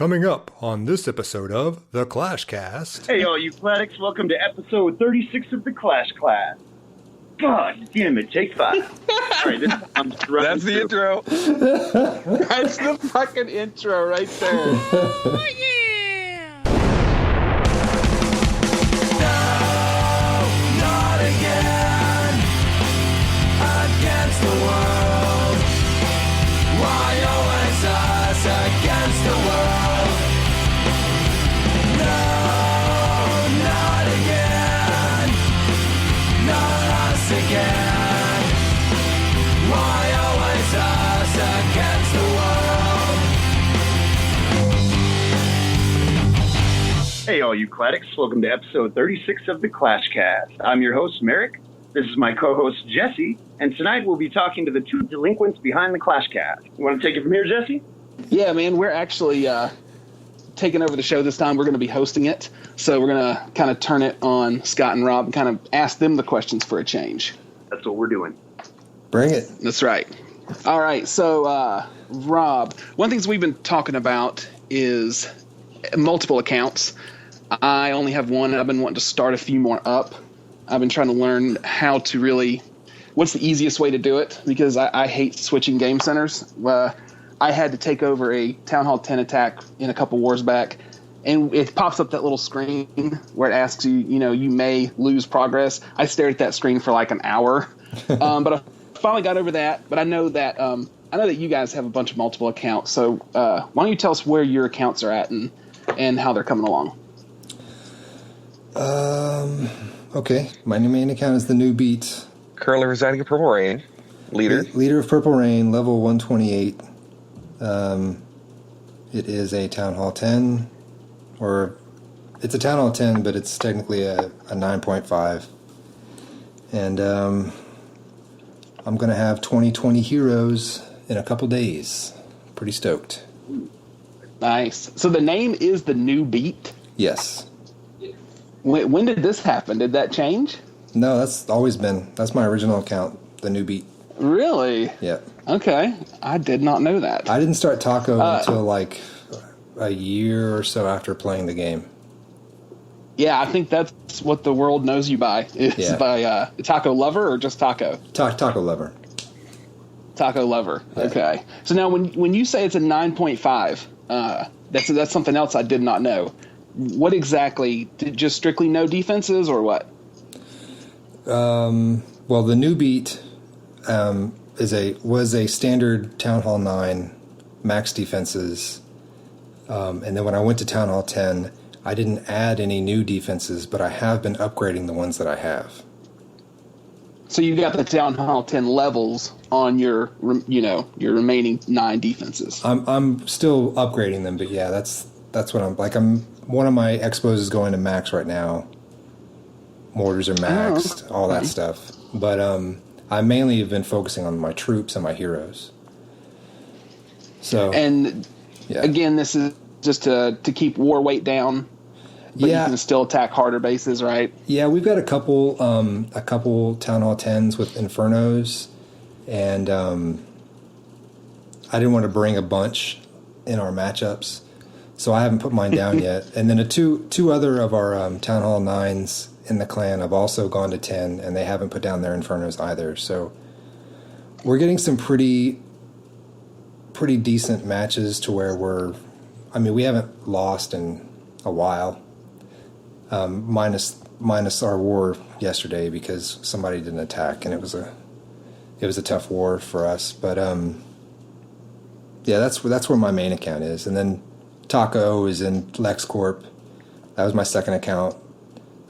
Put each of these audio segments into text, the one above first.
Coming up on this episode of The Clashcast. Hey, all you Claddics, welcome to episode 36 of The Clash Class. God damn it, take 5. All right, That's the intro. That's the fucking intro right there. Oh, yeah! No, not again. Against the world. Why always us against the world? No, not again. Not us again. Why always us against the world? Hey, all you Claddics, welcome to episode 36 of The Clash Cast. I'm your host, Merrick. This is my co-host, Jesse. And tonight we'll be talking to the two delinquents behind The Clash Cast. You want to take it from here, Jesse? Yeah, man, we're actually taking over the show this time. We're going to be hosting it. So we're going to kind of turn it on Scott and Rob and kind of ask them the questions for a change. That's what we're doing. Bring it. That's right. All right, so Rob, one of the things we've been talking about is multiple accounts. I only have one, and I've been wanting to start a few more up. I've been trying to learn how to really – what's the easiest way to do it, because I hate switching game centers. I had to take over a Town Hall 10 attack in a couple wars back, and it pops up that little screen where it asks you, you may lose progress. I stared at that screen for like an hour, but I finally got over that. But I know that you guys have a bunch of multiple accounts, so why don't you tell us where your accounts are at and how they're coming along? Okay. My new main account is the New Beat. Currently residing in Purple Rain. Leader of Purple Rain, level 128. It is a Town Hall 10, or it's a Town Hall 10, but it's technically a 9.5. And I'm going to have 2020 heroes in a couple days. Pretty stoked. Nice. So the name is the New Beat? Yes. When did this happen? Did that change? No, that's my original account, the New Beat. Really? Yeah. Okay. I did not know that. I didn't start Taco until like a year or so after playing the game. Yeah, I think that's what the world knows you by. Is by Taco Lover or just Taco? Taco Lover. Taco Lover. Yeah. Okay. So now when you say it's a 9.5, that's something else I did not know. What exactly? Just strictly no defenses or what? Well, the New Beat was a standard Town Hall 9 max defenses, and then when I went to Town Hall 10, I didn't add any new defenses, but I have been upgrading the ones that I have. So you got the Town Hall 10 levels on your remaining 9 defenses. I'm still upgrading them, but yeah, that's what I'm like. One of my expos is going to max right now. Mortars are maxed, all that stuff. But I mainly have been focusing on my troops and my heroes. So, and again, this is just to keep war weight down. But you can still attack harder bases, right? Yeah, we've got a couple Town Hall 10s with Infernos, and I didn't want to bring a bunch in our matchups, so I haven't put mine down yet. And then two other of our Town Hall 9s in the clan have also gone to 10, and they haven't put down their Infernos either. So we're getting some pretty decent matches to where we haven't lost in a while, minus our war yesterday because somebody didn't attack, and it was a tough war for us. But that's where my main account is, and then Taco is in LexCorp. That was my second account.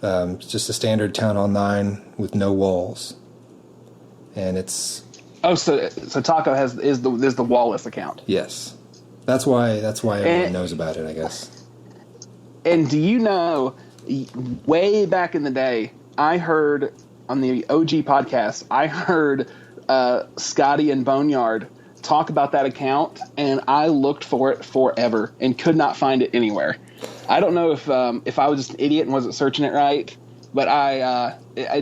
It's just a standard Town Hall 9 with no walls, and it's so Taco is the wallless account. Yes, that's why everyone knows about it, I guess. And do you know, way back in the day, I heard on the OG podcast, I heard Scotty and Boneyard talk about that account, and I looked for it forever and could not find it anywhere. I don't know if I was just an idiot and wasn't searching it right, but I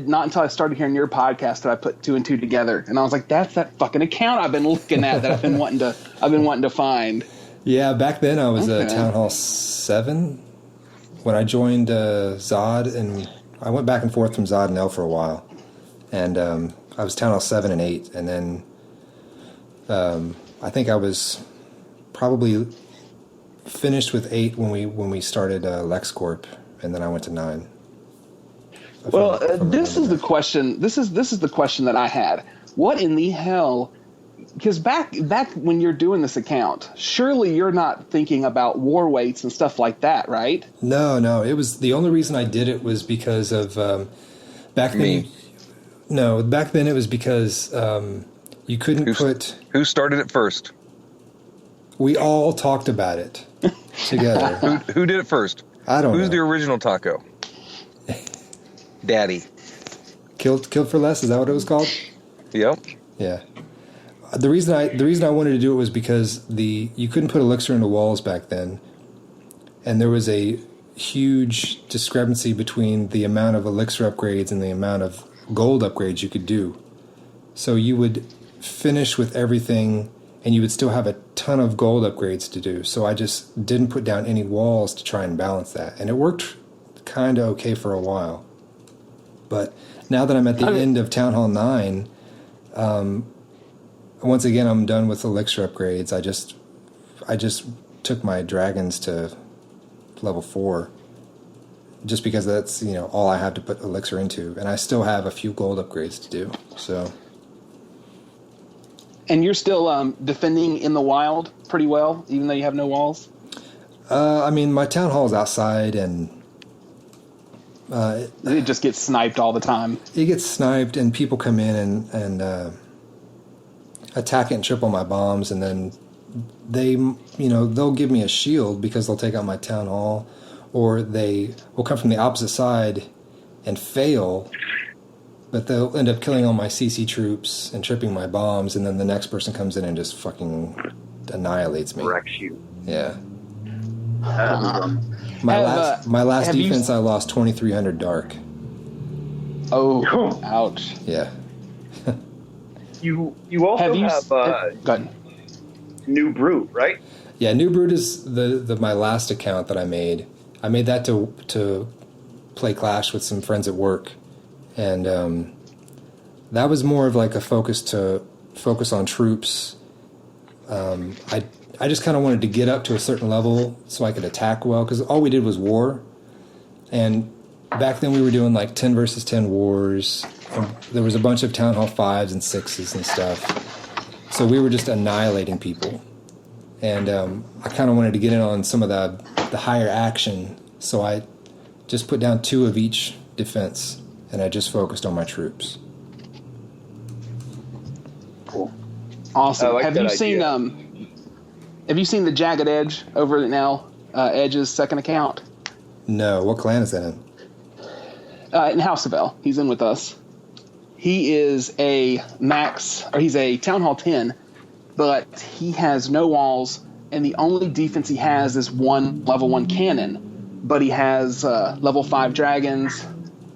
not until I started hearing your podcast did I put 2 and 2 together, and I was like, that's that fucking account I've been looking at that I've been wanting to find. Yeah, back then I was Town Hall 7 when I joined Zod, and I went back and forth from Zod and L for a while. And I was Town Hall 7 and 8, and then I think I was probably finished with 8 when we started LexCorp, and then I went to 9. Well, this is the question. This is the question that I had. What in the hell? Because back when you're doing this account, surely you're not thinking about war weights and stuff like that, right? No. It was the only reason I did it was because of back then. Me. No, back then it was because you couldn't put. Who started it first? We all talked about it together. Who did it first? I don't know. Who's the original taco? Daddy. Killed for less? Is that what it was called? Yep. Yeah. The reason I wanted to do it was because you couldn't put elixir into walls back then, and there was a huge discrepancy between the amount of elixir upgrades and the amount of gold upgrades you could do. So you would finish with everything, and you would still have a ton of gold upgrades to do. So I just didn't put down any walls to try and balance that, and it worked kind of okay for a while. But now that I'm at the end of Town Hall 9, once again I'm done with elixir upgrades. I just took my dragons to level 4, just because that's all I have to put elixir into, and I still have a few gold upgrades to do. So. And you're still defending in the wild pretty well, even though you have no walls? I mean, my town hall is outside, and it just gets sniped all the time. It gets sniped, and people come in and attack it and triple my bombs, and then they'll give me a shield because they'll take out my town hall, or they will come from the opposite side and fail, but they'll end up killing all my CC troops and tripping my bombs, and then the next person comes in and just fucking annihilates me. Wrecks you. Yeah. My last defense, I lost 2,300 dark. Oh, ouch. Yeah. You also have New Brute, right? Yeah, New Brute is my last account that I made. I made that to play Clash with some friends at work, and that was more of like a focus on troops. I just kind of wanted to get up to a certain level so I could attack well, because all we did was war, and back then we were doing like 10 versus 10 wars. There was a bunch of Town Hall 5s and 6s and stuff, so we were just annihilating people, and I kind of wanted to get in on some of the higher action, so I just put down 2 of each defense, and I just focused on my troops. Cool. Awesome. Like Have you seen the Jagged Edge over at Edge's second account? No. What clan is that in? In House of L. He's in with us. He is he's a Town Hall 10, but he has no walls, and the only defense he has is one level 1 cannon, but he has level 5 dragons,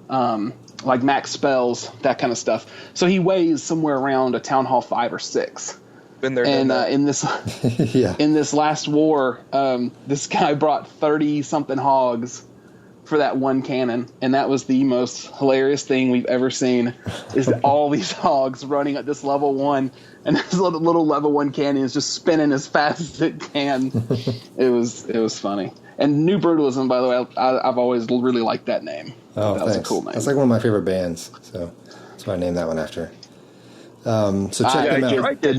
like max spells, that kind of stuff. So he weighs somewhere around a Town Hall 5 or 6. Been there, and in this yeah. in this last war, this guy brought 30-something hogs for that one cannon, and that was the most hilarious thing we've ever seen, is all these hogs running at this level 1, and this little level 1 cannon is just spinning as fast as it can. It was funny. And New Brutalism, by the way, I've always really liked that name. Oh, that was a cool name. That's like one of my favorite bands, so that's why I named that one after. So check them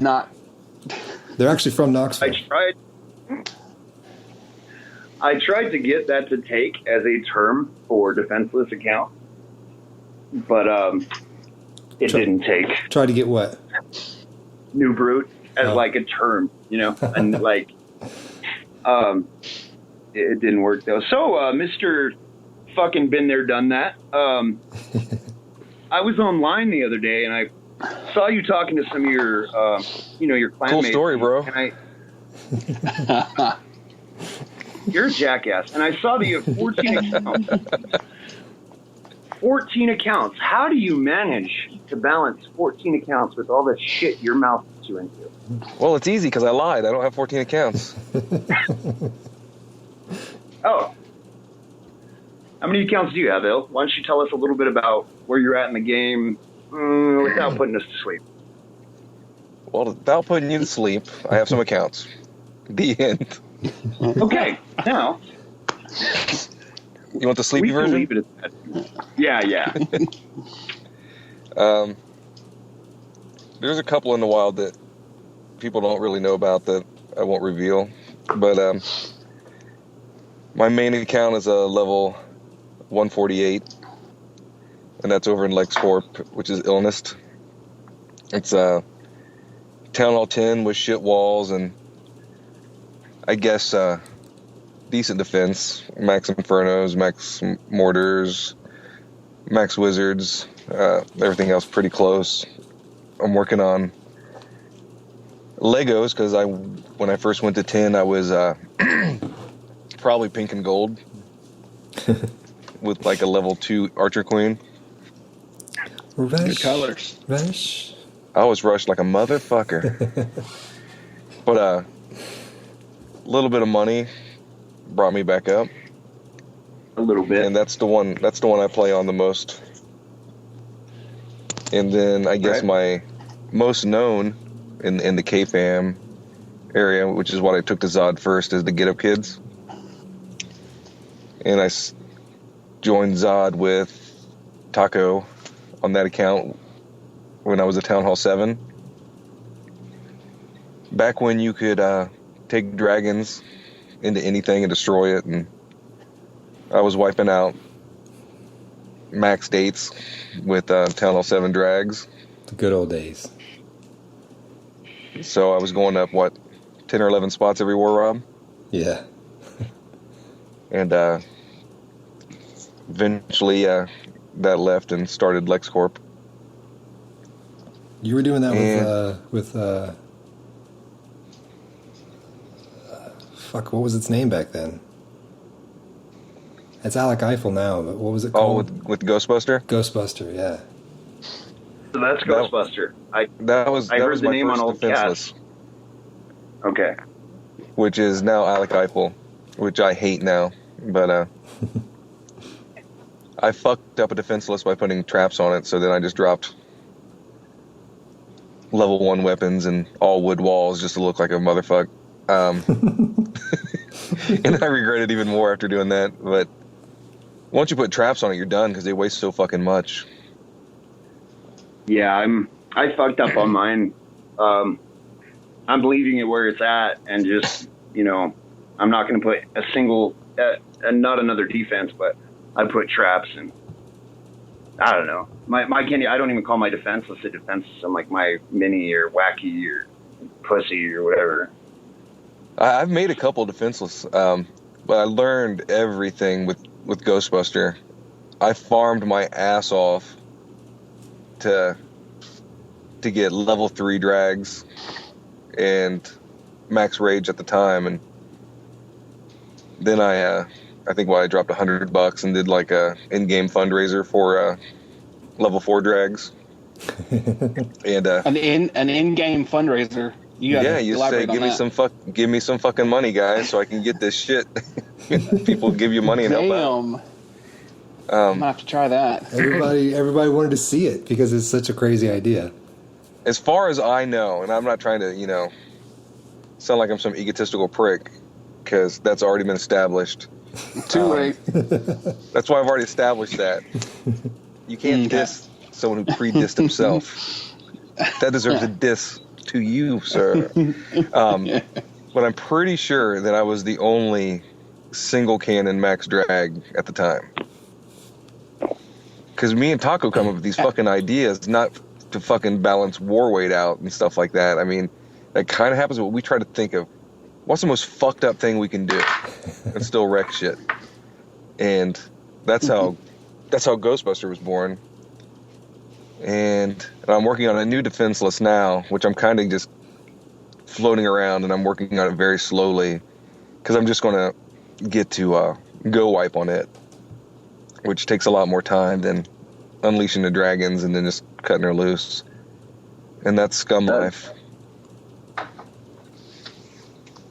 out. They're actually from Knoxville. I tried to get that to take as a term for defenseless account, but it didn't take. Try to get what? New Brute as like a term, and like it didn't work though. So Mr. fucking been there, done that. I was online the other day and I saw you talking to some of your your clanmates. Cool story, bro. And you're a jackass. And I saw that you have 14 accounts. 14 accounts. How do you manage to balance 14 accounts with all the shit your mouth you into? Well, it's easy because I lied. I don't have 14 accounts. Oh. How many accounts do you have, Il? Why don't you tell us a little bit about where you're at in the game without putting us to sleep? Well, without putting you to sleep, I have some accounts. The end. Okay, now. You want the sleepy we can version? leave it at that. Yeah. There's a couple in the wild that people don't really know about that I won't reveal. But my main account is a level 148, and that's over in LexCorp, which is Illness. It's Town Hall 10 with shit walls and I guess decent defense. Max Infernos, Max Mortars, Max Wizards, everything else pretty close. I'm working on Legos because when I first went to 10, I was probably pink and gold with like a level 2 Archer Queen. Good colors. Rush. I was rushed like a motherfucker. But a little bit of money brought me back up. A little bit. And that's the one I play on the most. And then I guess my most known in the K-Fam area, which is what I took to Zod first, is the Get Up Kids. And I joined Zod with Taco on that account when I was at Town Hall 7. Back when you could take dragons into anything and destroy it, and I was wiping out max dates with Town Hall 7 drags. The good old days. So I was going up, 10 or 11 spots every war, Rob? Yeah. And eventually that left and started LexCorp. You were doing that with fuck, what was its name back then? It's Alec Eiffel now, but what was it called? Oh, with Ghostbuster? Ghostbuster, yeah. So that's Ghostbuster. I heard the my name on first Old Defenseless, Cats. Okay. which is now Alec Eiffel, which I hate now. But I fucked up a Defenseless by putting traps on it, so then I just dropped level 1 weapons and all wood walls just to look like a motherfucker. And I regret it even more after doing that. But once you put traps on it, you're done because they waste so fucking much. Yeah, I fucked up on mine. I'm leaving it where it's at, and just I'm not going to put a single, not another defense, but I put traps, and I don't know. My candy, I don't even call my defenseless a defenseless. I'm like my mini or wacky or pussy or whatever. I've made a couple defenseless, but I learned everything with Ghostbuster. I farmed my ass off to get level 3 drags and max rage at the time, and then I think I dropped $100 and did like a in-game fundraiser for level 4 drags. And An in-game fundraiser. You say give me some fucking money, guys, so I can get this shit. People give you money and help out. I'm gonna have to try that. Everybody wanted to see it because it's such a crazy idea. As far as I know, and I'm not trying to sound like I'm some egotistical prick, because that's already been established. Too late. That's why I've already established that. You can't diss someone who pre-dissed himself. That deserves a diss to you, sir. But I'm pretty sure that I was the only single cannon max drag at the time. Because me and Taco come up with these fucking ideas, not to fucking balance war weight out and stuff like that. I mean, that kind of happens, but we try to think of what's the most fucked up thing we can do and still wreck shit. And that's how Ghostbuster was born. And I'm working on a new defenseless now, which I'm kind of just floating around, and I'm working on it very slowly because I'm just going to get to go wipe on it, which takes a lot more time than unleashing the dragons and then just cutting her loose. And that's scum life.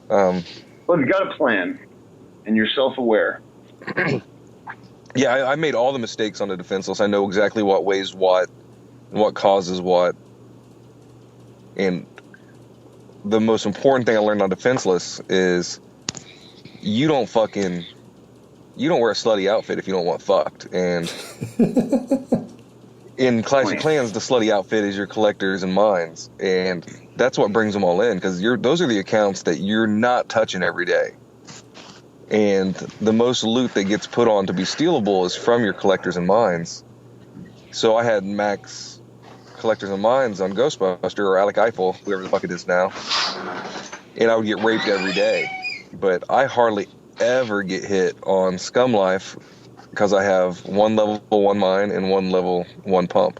Well, you got a plan, and you're self-aware. Yeah, I made all the mistakes on the defenseless. I know exactly what weighs what and what causes what. And the most important thing I learned on defenseless is you don't wear a slutty outfit if you don't want fucked. And in Clash of Clans, the slutty outfit is your collectors and mines. And that's what brings them all in, because those are the accounts that you're not touching every day. And the most loot that gets put on to be stealable is from your collectors and mines. So I had max collectors and mines on Ghostbuster or Alec Eiffel, whoever the fuck it is now, and I would get raped every day. But I hardly ever get hit on Scum Life because I have 1 level 1 mine and 1 level 1 pump,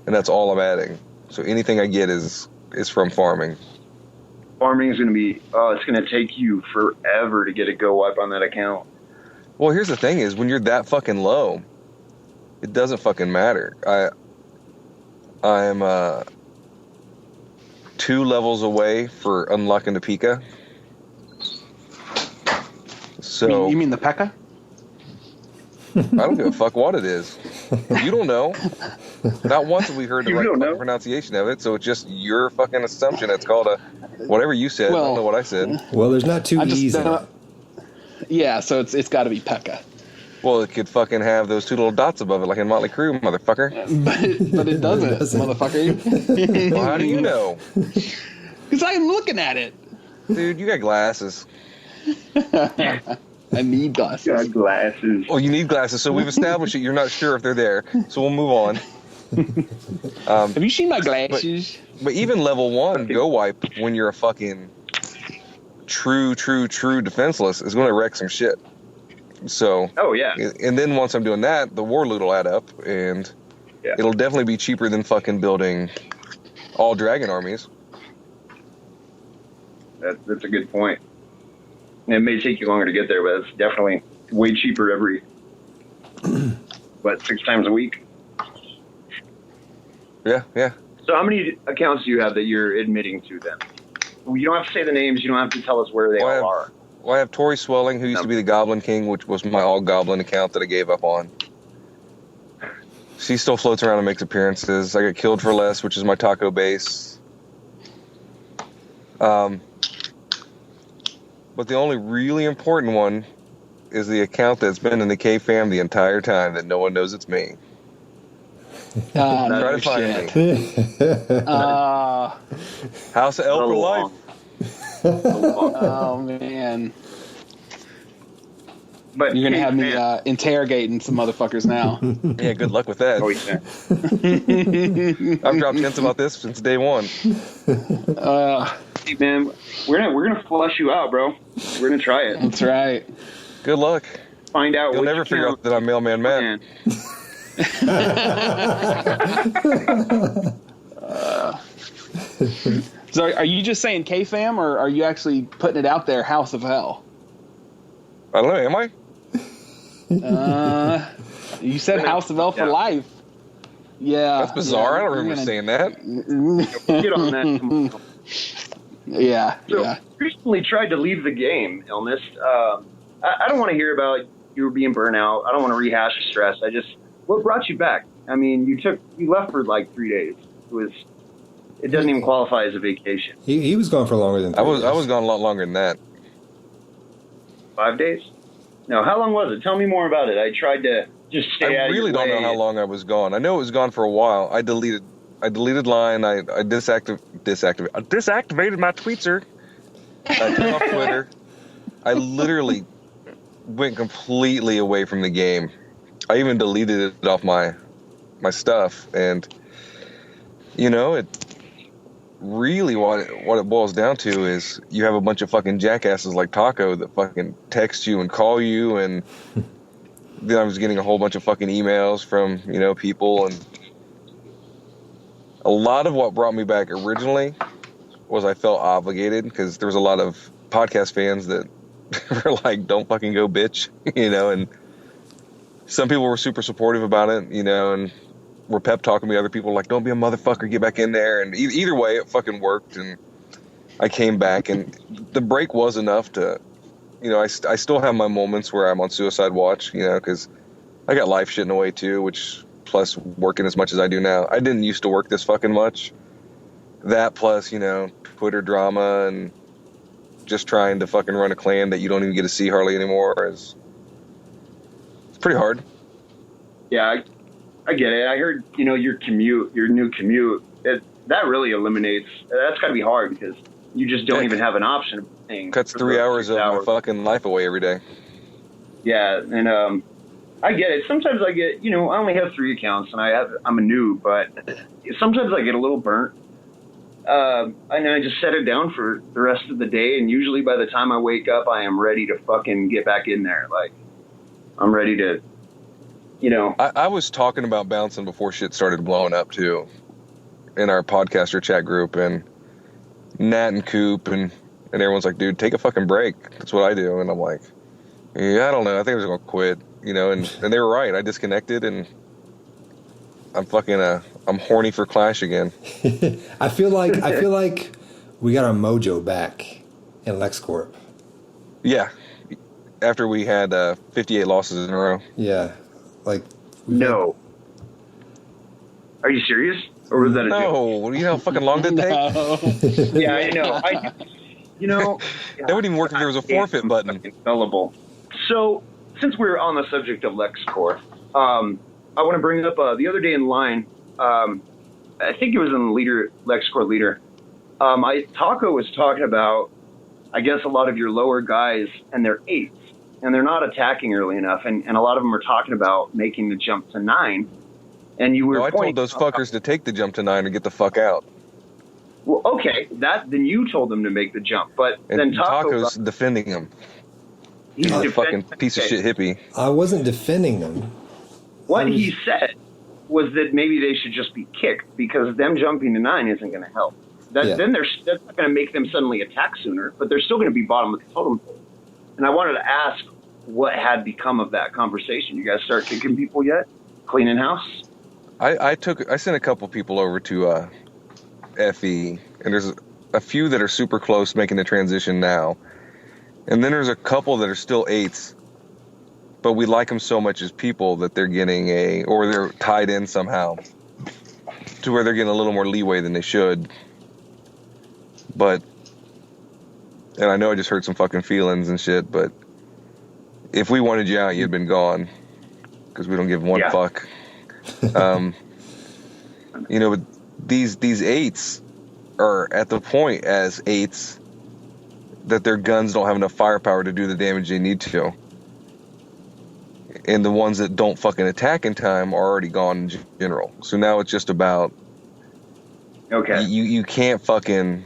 and that's all I'm adding. So anything I get is from farming. Farming is going to be, it's going to take you forever to get a go wipe on that account. Well, here's the thing is, when you're that fucking low, it doesn't fucking matter. I'm 2 levels away for unlocking the Pika. So You mean the P.E.K.K.A.? I don't give a fuck what it is. You don't know. Not once have we heard the You right don't know. fucking pronunciation of it, so it's just your fucking assumption. It's called a whatever you said. I don't know what I said. Well, there's not two E's in it. Yeah, so it's got to be P.E.K.K.A. Well, it could fucking have those 2 little dots above it, like in Motley Crue, motherfucker. but it doesn't, motherfucker. Well, how do you know? Because I'm looking at it. Dude, you got glasses. I need glasses. Got glasses. Well, you need glasses, so we've established that you're not sure if they're there, so we'll move on. Have you seen my glasses? But even level 1 go wipe, when you're a fucking true defenseless, is going to wreck some shit. So, Oh, yeah. and then once I'm doing that, the war loot will add up, and Yeah. it'll definitely be cheaper than fucking building all dragon armies. That's a good point. And it may take you longer to get there, but it's definitely way cheaper every, 6 times a week? Yeah. So how many accounts do you have that you're admitting to then? You don't have to say the names. You don't have to tell us where they all are. Well, I have Tori Swelling, who used to be the Goblin King, which was my all-Goblin account that I gave up on. She still floats around and makes appearances. I got Killed for Less, which is my taco base. But the only really important one is the account that's been in the K-Fam the entire time that no one knows it's me. Oh, Try no to find shit. me. House of L for life. Oh, man. But You're going to have me man, interrogating some motherfuckers now. Yeah, good luck with that. oh, yeah. I've dropped hints about this since day one. Hey, man, we're gonna flush you out, bro. We're gonna try it. That's right. Good luck. Find out. You'll which never figure account- out that I'm Mailman Matt. So are you just saying K-Fam, or are you actually putting it out there, House of Hell? I don't know, am I? You said House of Hell for life. Yeah. That's bizarre. Yeah, I don't remember saying that. Get on that. Yeah. So, Yeah. recently tried to leave the game, Illness. I don't want to hear about you being burnt out. I don't want to rehash the stress. What brought you back? I mean, you left for like 3 days. It doesn't even qualify as a vacation. He was gone for longer than 3 I was days. gone a lot longer than that. 5 days? No, how long was it? Tell me more about it. I tried to just stay out I of your really don't know way. how long I was gone. I know it was gone for a while. I deleted Line. I deactivated my tweetser. I turned off Twitter. I literally went completely away from the game. I even deleted it off my stuff, and it really what it boils down to is you have a bunch of fucking jackasses like Taco that fucking text you and call you, and then I was getting a whole bunch of fucking emails from people, and a lot of what brought me back originally was I felt obligated because there was a lot of podcast fans that were like, "Don't fucking go, bitch," and some people were super supportive about it, and were pep talking me. Other people were like, "Don't be a motherfucker, get back in there." And either way, it fucking worked. And I came back, and the break was enough to, I still have my moments where I'm on suicide watch, because I got life shit in the way too, which plus working as much as I do now. I didn't used to work this fucking much. That plus, Twitter drama and just trying to fucking run a clan that you don't even get to see hardly anymore it's pretty hard. Yeah, I get it. I heard, your new commute, that really eliminates, that's got to be hard because you just don't even have an option of paying. Cuts 3 hours of my fucking life away every day. Yeah, and I get it. Sometimes I get, I only have 3 accounts and I'm a noob, but sometimes I get a little burnt. And I just set it down for the rest of the day, and usually by the time I wake up, I am ready to fucking get back in there. Like, I'm ready to, I was talking about bouncing before shit started blowing up, too, in our podcaster chat group, and Nat and Coop, and everyone's like, dude, take a fucking break. That's what I do. And I'm like, yeah, I don't know. I think I was going to quit, and they were right. I disconnected, and I'm fucking, I'm horny for Clash again. I feel like we got our mojo back in LexCorp. Yeah. After we had 58 losses in a row. Yeah. No. Are you serious? Or was that a joke? No. You know how fucking long did it take? Yeah, I know. That wouldn't even work if there was a forfeit button. Gullible. So, since we're on the subject of LexCorp, I want to bring up the other day in line. I think it was in the LexCorp leader. Taco was talking about, I guess, a lot of your lower guys and their 8s, and they're not attacking early enough. And a lot of them are talking about making the jump to 9. And you were. No, I told those fuckers to take the jump to 9 and get the fuck out. Well, okay, then you told them to make the jump, but and then Taco's defending him. He's a fucking piece of shit hippie. I wasn't defending them. What he said was that maybe they should just be kicked because them jumping to 9 isn't going to help. Then that's not going to make them suddenly attack sooner, but they're still going to be bottom of the totem pole. And I wanted to ask what had become of that conversation. You guys start kicking people yet? Cleaning house? I sent a couple people over to FE, and there's a few that are super close making the transition now. And then there's a couple that are still 8s, but we like them so much as people that they're getting or they're tied in somehow to where they're getting a little more leeway than they should. And I know I just hurt some fucking feelings and shit, but if we wanted you out, you'd been gone because we don't give one fuck. But these 8s are at the point as 8s that their guns don't have enough firepower to do the damage they need to. And the ones that don't fucking attack in time are already gone in general. So now it's just about, okay, you can't fucking,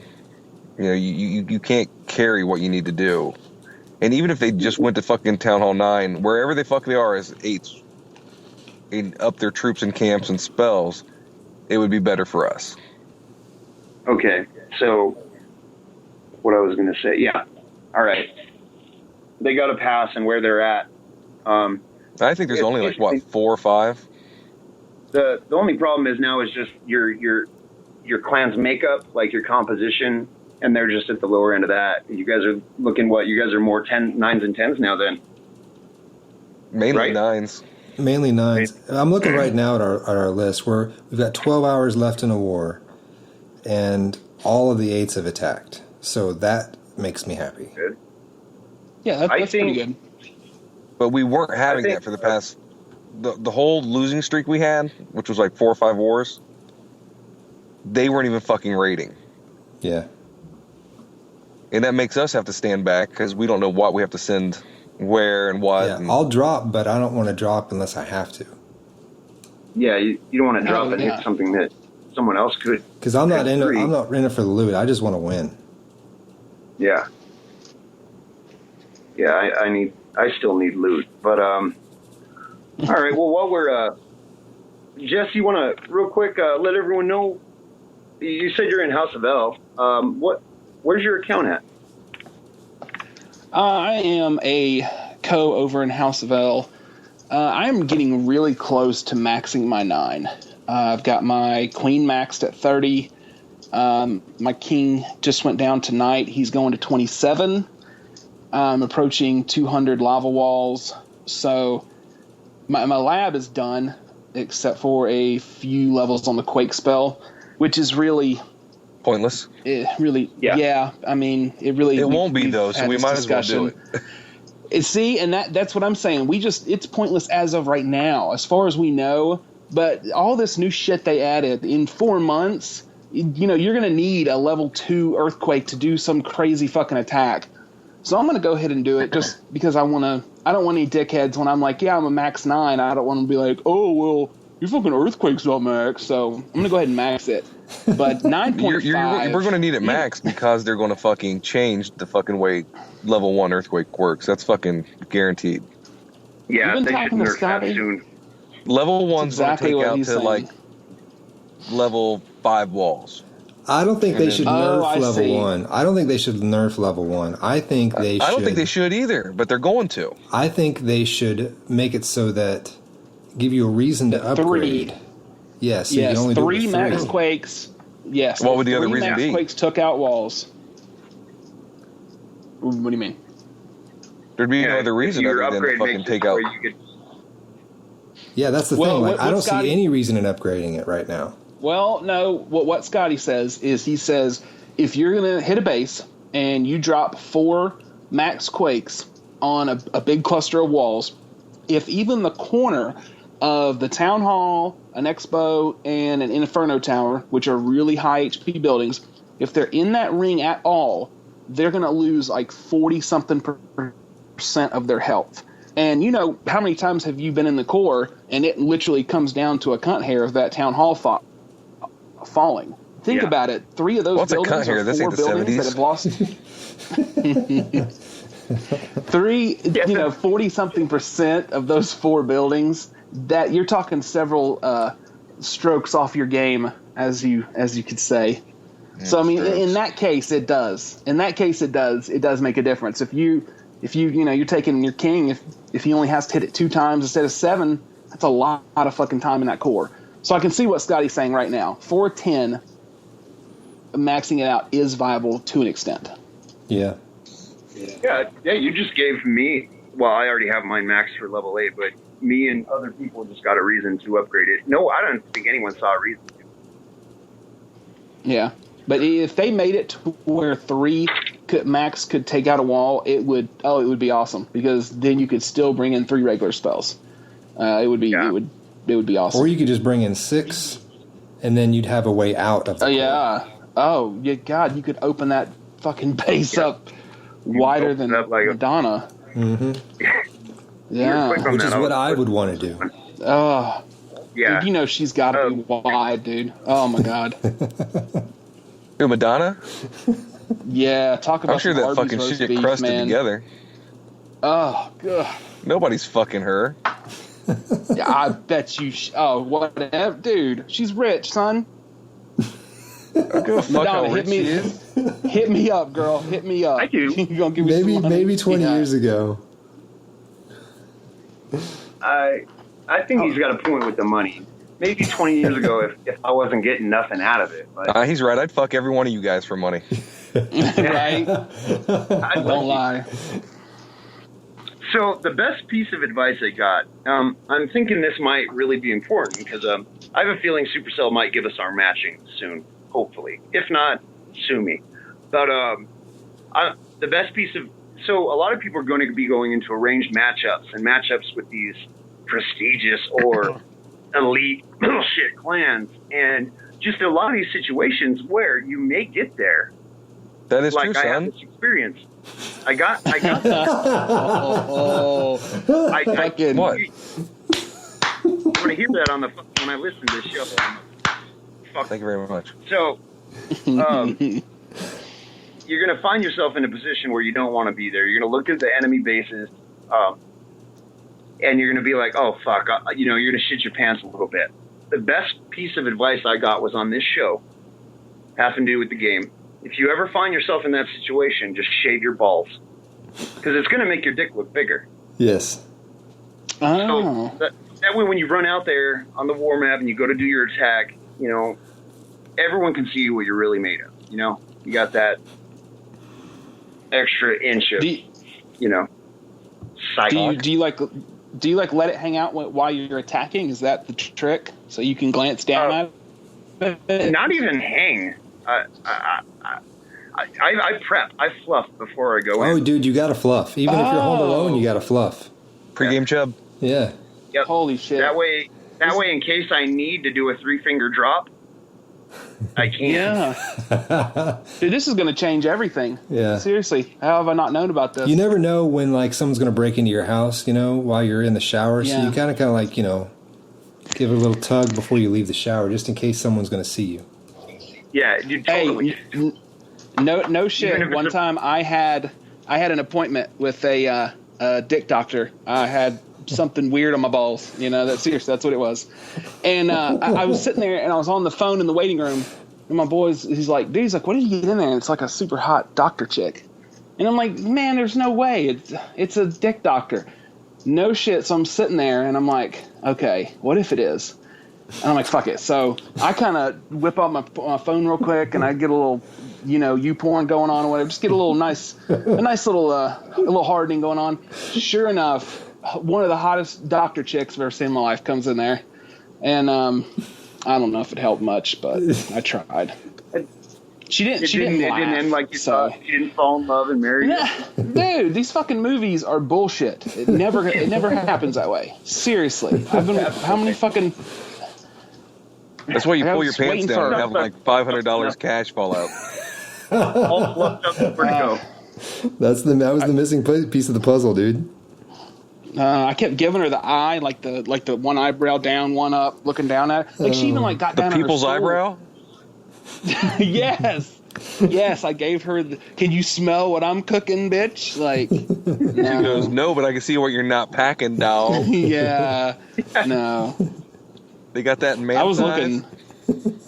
you can't carry what you need to do. And even if they just went to fucking Town Hall 9, wherever they fuck they are as 8s, and up their troops and camps and spells, it would be better for us. Okay, so what I was going to say, yeah, all right. They got a pass and where they're at. I think there's only 4 or 5. The only problem is now is just your clan's makeup, like your composition, and they're just at the lower end of that. You guys are looking you guys are more 9s and 10s now then. Mainly right? 9s. Mainly 9s. I'm looking right now at our list where we've got 12 hours left in a war, and all of the 8s have attacked. So that makes me happy. Good. Yeah, that's pretty good. But we weren't having that for the past... The whole losing streak we had, which was 4 or 5 wars, they weren't even fucking raiding. Yeah. And that makes us have to stand back because we don't know what we have to send where and what. Yeah, I'll drop, but I don't want to drop unless I have to. Yeah, you don't want to drop and hit something that someone else could. Because I'm not in it for the loot. I just want to win. Yeah. Yeah, I still need loot. But all right, well, while we're Jess, you want to real quick let everyone know, you said you're in House of L. Where's your account at? I am a co over in House of L. I am getting really close to maxing my 9. I've got my queen maxed at 30, My king just went down tonight. He's going to 27. I'm approaching 200 lava walls. So my lab is done, except for a few levels on the quake spell, which is really Pointless. Yeah. I mean, it won't be though, so we might as well do it. See, and that's what I'm saying. It's pointless as of right now, as far as we know. But all this new shit they added in 4 months, you're going to need a level 2 earthquake to do some crazy fucking attack. So I'm going to go ahead and do it just because I don't want any dickheads when I'm like, yeah, I'm a max 9. I don't want to be like, oh, well, your fucking earthquake's not max. So I'm going to go ahead and max it. But 9.5. We're going to need it max because they're going to fucking change the fucking way level 1 earthquake works. That's fucking guaranteed. Yeah, You've been they should talking to nerf that Scotty? soon. Level 1's exactly going to what take he's out to saying. like level 5 walls. I don't think they should nerf I level see. 1. I don't think they should nerf level 1. I think they should. I don't think they should either, but they're going to. I think they should make it so that give you a reason to upgrade. Yes, so you can only do it with 3 max quakes. Yes. What would the other 3 reason max be? quakes took out walls. What do you mean? There'd be no Yeah, other reason your other than to upgrade fucking makes it take to out. where you could- Yeah, that's the Well, thing. Like, what I don't Scotty- see any reason in upgrading it right now. Well, no. What Scotty says is he says if you're going to hit a base and you drop 4 max quakes on a big cluster of walls, if even the corner of the town hall, an expo, and an inferno tower, which are really high HP buildings, if they're in that ring at all, they're going to lose like 40-something% of their health. And you know, how many times have you been in the core and it literally comes down to a cunt hair of that town hall falling? Think Yeah. about it. 3 of those What's a buildings cunt hair? are This 4 ain't the buildings 70s. that have lost 40-something% of those 4 buildings. That you're talking several strokes off your game, as you could say. So I mean, in that case, it does. In that case, it does. It does make a difference. If you're taking your king, if he only has to hit it 2 times instead of 7, that's a lot of fucking time in that core. So I can see what Scotty's saying right now. 410, maxing it out is viable to an extent. Yeah. Yeah, you just gave me, well, I already have mine maxed for level 8, but me and other people just got a reason to upgrade it. No, I don't think anyone saw a reason to. Yeah. But if they made it to where 3 max could take out a wall, it would be awesome, because then you could still bring in 3 regular spells. It would be awesome. Or you could just bring in 6, and then you'd have a way out of the core. Yeah. Oh, yeah, God, you could open that fucking base up wider than Madonna. Mm-hmm. Yeah. Which is what I would want to do. Oh. Yeah. Dude, you know she's got to be wide, dude. Oh, my God. Who, Madonna? Yeah, talk about I'm sure some that Arby's fucking roast shit beef, crusted man. together. Oh, God. Nobody's fucking her. Yeah, I bet you. Whatever, dude. She's rich, son. Go fuck Madonna, how rich she is. hit me up, girl. Hit me up. I do. You gonna give me some money? Maybe 20 years ago. I think he's got a point with the money. Maybe 20 years ago, if I wasn't getting nothing out of it. But He's right. I'd fuck every one of you guys for money. Right? Don't lie. So the best piece of advice I got, I'm thinking this might really be important, because I have a feeling Supercell might give us our matching soon, hopefully. If not, sue me. But the best piece of, so a lot of people are going to be going into arranged matchups and matchups with these prestigious or elite bullshit clans, and just a lot of these situations where you may get there. That is Like true, I have son. this experience. I got Fucking. What? You want to hear that on the when I listen to this show. Thank you very much. So, you're going to find yourself in a position where you don't want to be there. You're going to look at the enemy bases, and you're going to be like, "Oh fuck!" You're going to shit your pants a little bit. The best piece of advice I got was on this show, having to do with the game. If you ever find yourself in that situation, just shave your balls, because it's going to make your dick look bigger. Yes. Oh. So that way, when you run out there on the war map and you go to do your attack, everyone can see what you're really made of. You know, you got that extra inch of, cycle. Do you like let it hang out while you're attacking? Is that the trick? So you can glance down at it? Not even hang. I prep. I fluff before I go in. Oh, dude, you got to fluff. Even if you're home alone, you got to fluff. Pre-game chub. Yeah. Yep. Holy shit. That way, in case I need to do a 3-finger drop, I can. Yeah. Dude, this is going to change everything. Yeah. Seriously. How have I not known about this? You never know when, like, someone's going to break into your house, while you're in the shower. Yeah. So you kind of like, give it a little tug before you leave the shower, just in case someone's going to see you. Yeah, you totally. Hey, no shit. One time I had an appointment with a dick doctor. I had something weird on my balls. That's what it was. And I was sitting there and I was on the phone in the waiting room. And my he's like, dude, what did you get in there? And it's like a super hot doctor chick. And I'm like, man, there's no way. It's a dick doctor. No shit. So I'm sitting there and I'm like, okay, what if it is? And I'm like, fuck it. So I kind of whip out my phone real quick and I get a little, porn going on or whatever. Just get a nice little hardening going on. Sure enough, one of the hottest doctor chicks I've ever seen in my life comes in there. And I don't know if it helped much, but I tried. She didn't laugh. It didn't end like you thought. She didn't fall in love and marry you. Dude, these fucking movies are bullshit. It never happens that way. Seriously. How many fucking... That's why you pull your pants down and have like $500 cash fall out. All fluffed up and ready to go. That was the missing piece of the puzzle, dude. I kept giving her the eye, like the one eyebrow down, one up, looking down at her. Like she even got down. The people's eyebrow. Yes. I gave her. Can you smell what I'm cooking, bitch? Like, no. She goes, no, but I can see what you're not packing, doll. Yeah, no. They got that in man. I was looking.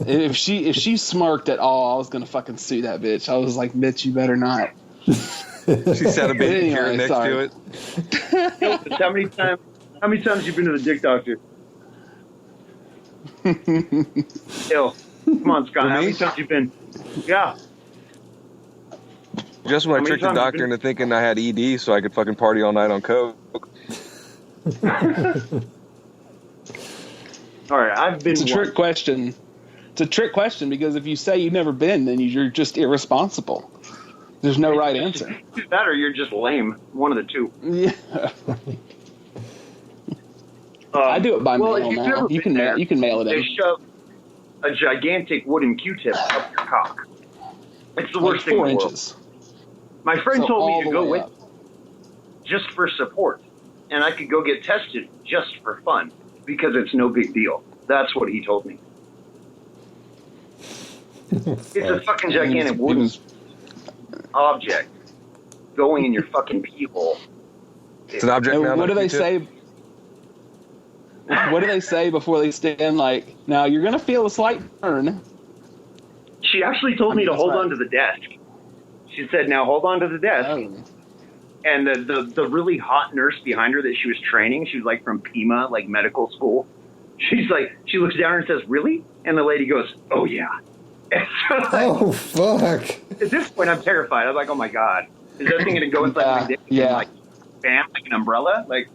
If she smirked at all, I was gonna fucking sue that bitch. I was like, bitch, you better not. She sat a baby carrot next to it. How many times you been to the dick doctor? Ill. Come on, Scott. How many times you been? Yeah. Just when I tricked the doctor into thinking I had ED so I could fucking party all night on coke. All right, I've been. It's a trick question. It's a trick question because if you say you've never been, then you're just irresponsible. There's no right answer. That or you're just lame. One of the two. Yeah. I do it by mail now. You can mail it They in. shove a gigantic wooden Q-tip up your cock. It's the worst thing in the world. 4 inches. My friend told me to go with just for support, and I could go get tested just for fun because it's no big deal. That's what he told me. It's a fucking gigantic wooden object going in your fucking pee hole. It's an object now. What do they say? What do they say before they stand? Like, now you're gonna feel a slight burn. She actually told me to hold on to the desk. She said, "Now hold on to the desk." Oh. And the really hot nurse behind her that she was training, she was like from Pima, like medical school. She's like, she looks down and says, "Really?" And the lady goes, "Oh yeah." Oh fuck! At this point, I'm terrified. I'm like, "Oh my god, is that thing gonna go inside my dick? Yeah. And, like, bam, like an umbrella? Like,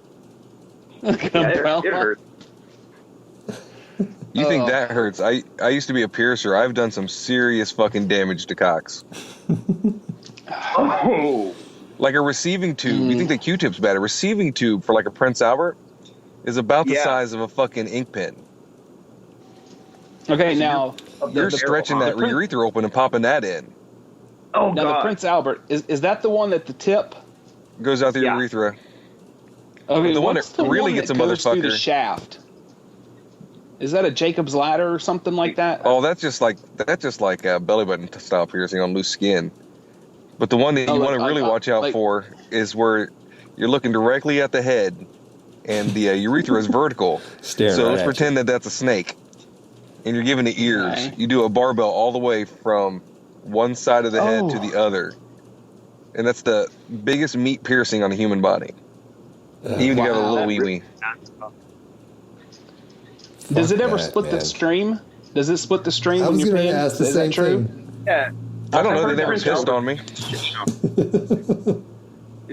Like yeah, it hurts." You think that hurts? I used to be a piercer. I've done some serious fucking damage to cocks. Oh. Like a receiving tube. You think the Q-tip's bad? A receiving tube for like a Prince Albert is about the size of a fucking ink pen. Okay, now You're stretching that urethra open and popping that in. Oh now god. the Prince Albert is that the one that the tip Goes out the urethra. Okay, The one what's that really gets a goes through the motherfucker. shaft? Is that a Jacob's ladder or something like that? Oh, that's just like a belly button style piercing on loose skin. But the one that you want to really watch out for is where you're looking directly at the head, and the urethra is vertical. Staring So right let's at pretend that that's a snake, and you're giving it ears. Okay. You do a barbell all the way from one side of the head to the other, and that's the biggest meat piercing on a human body. Even if you have a little wee wee. Does it ever that, split the man. stream? Does it split the stream I when was you're going to peeing? ask the Is same that true? thing. Yeah. I don't know. I've They heard never Prince pissed Albert. on me.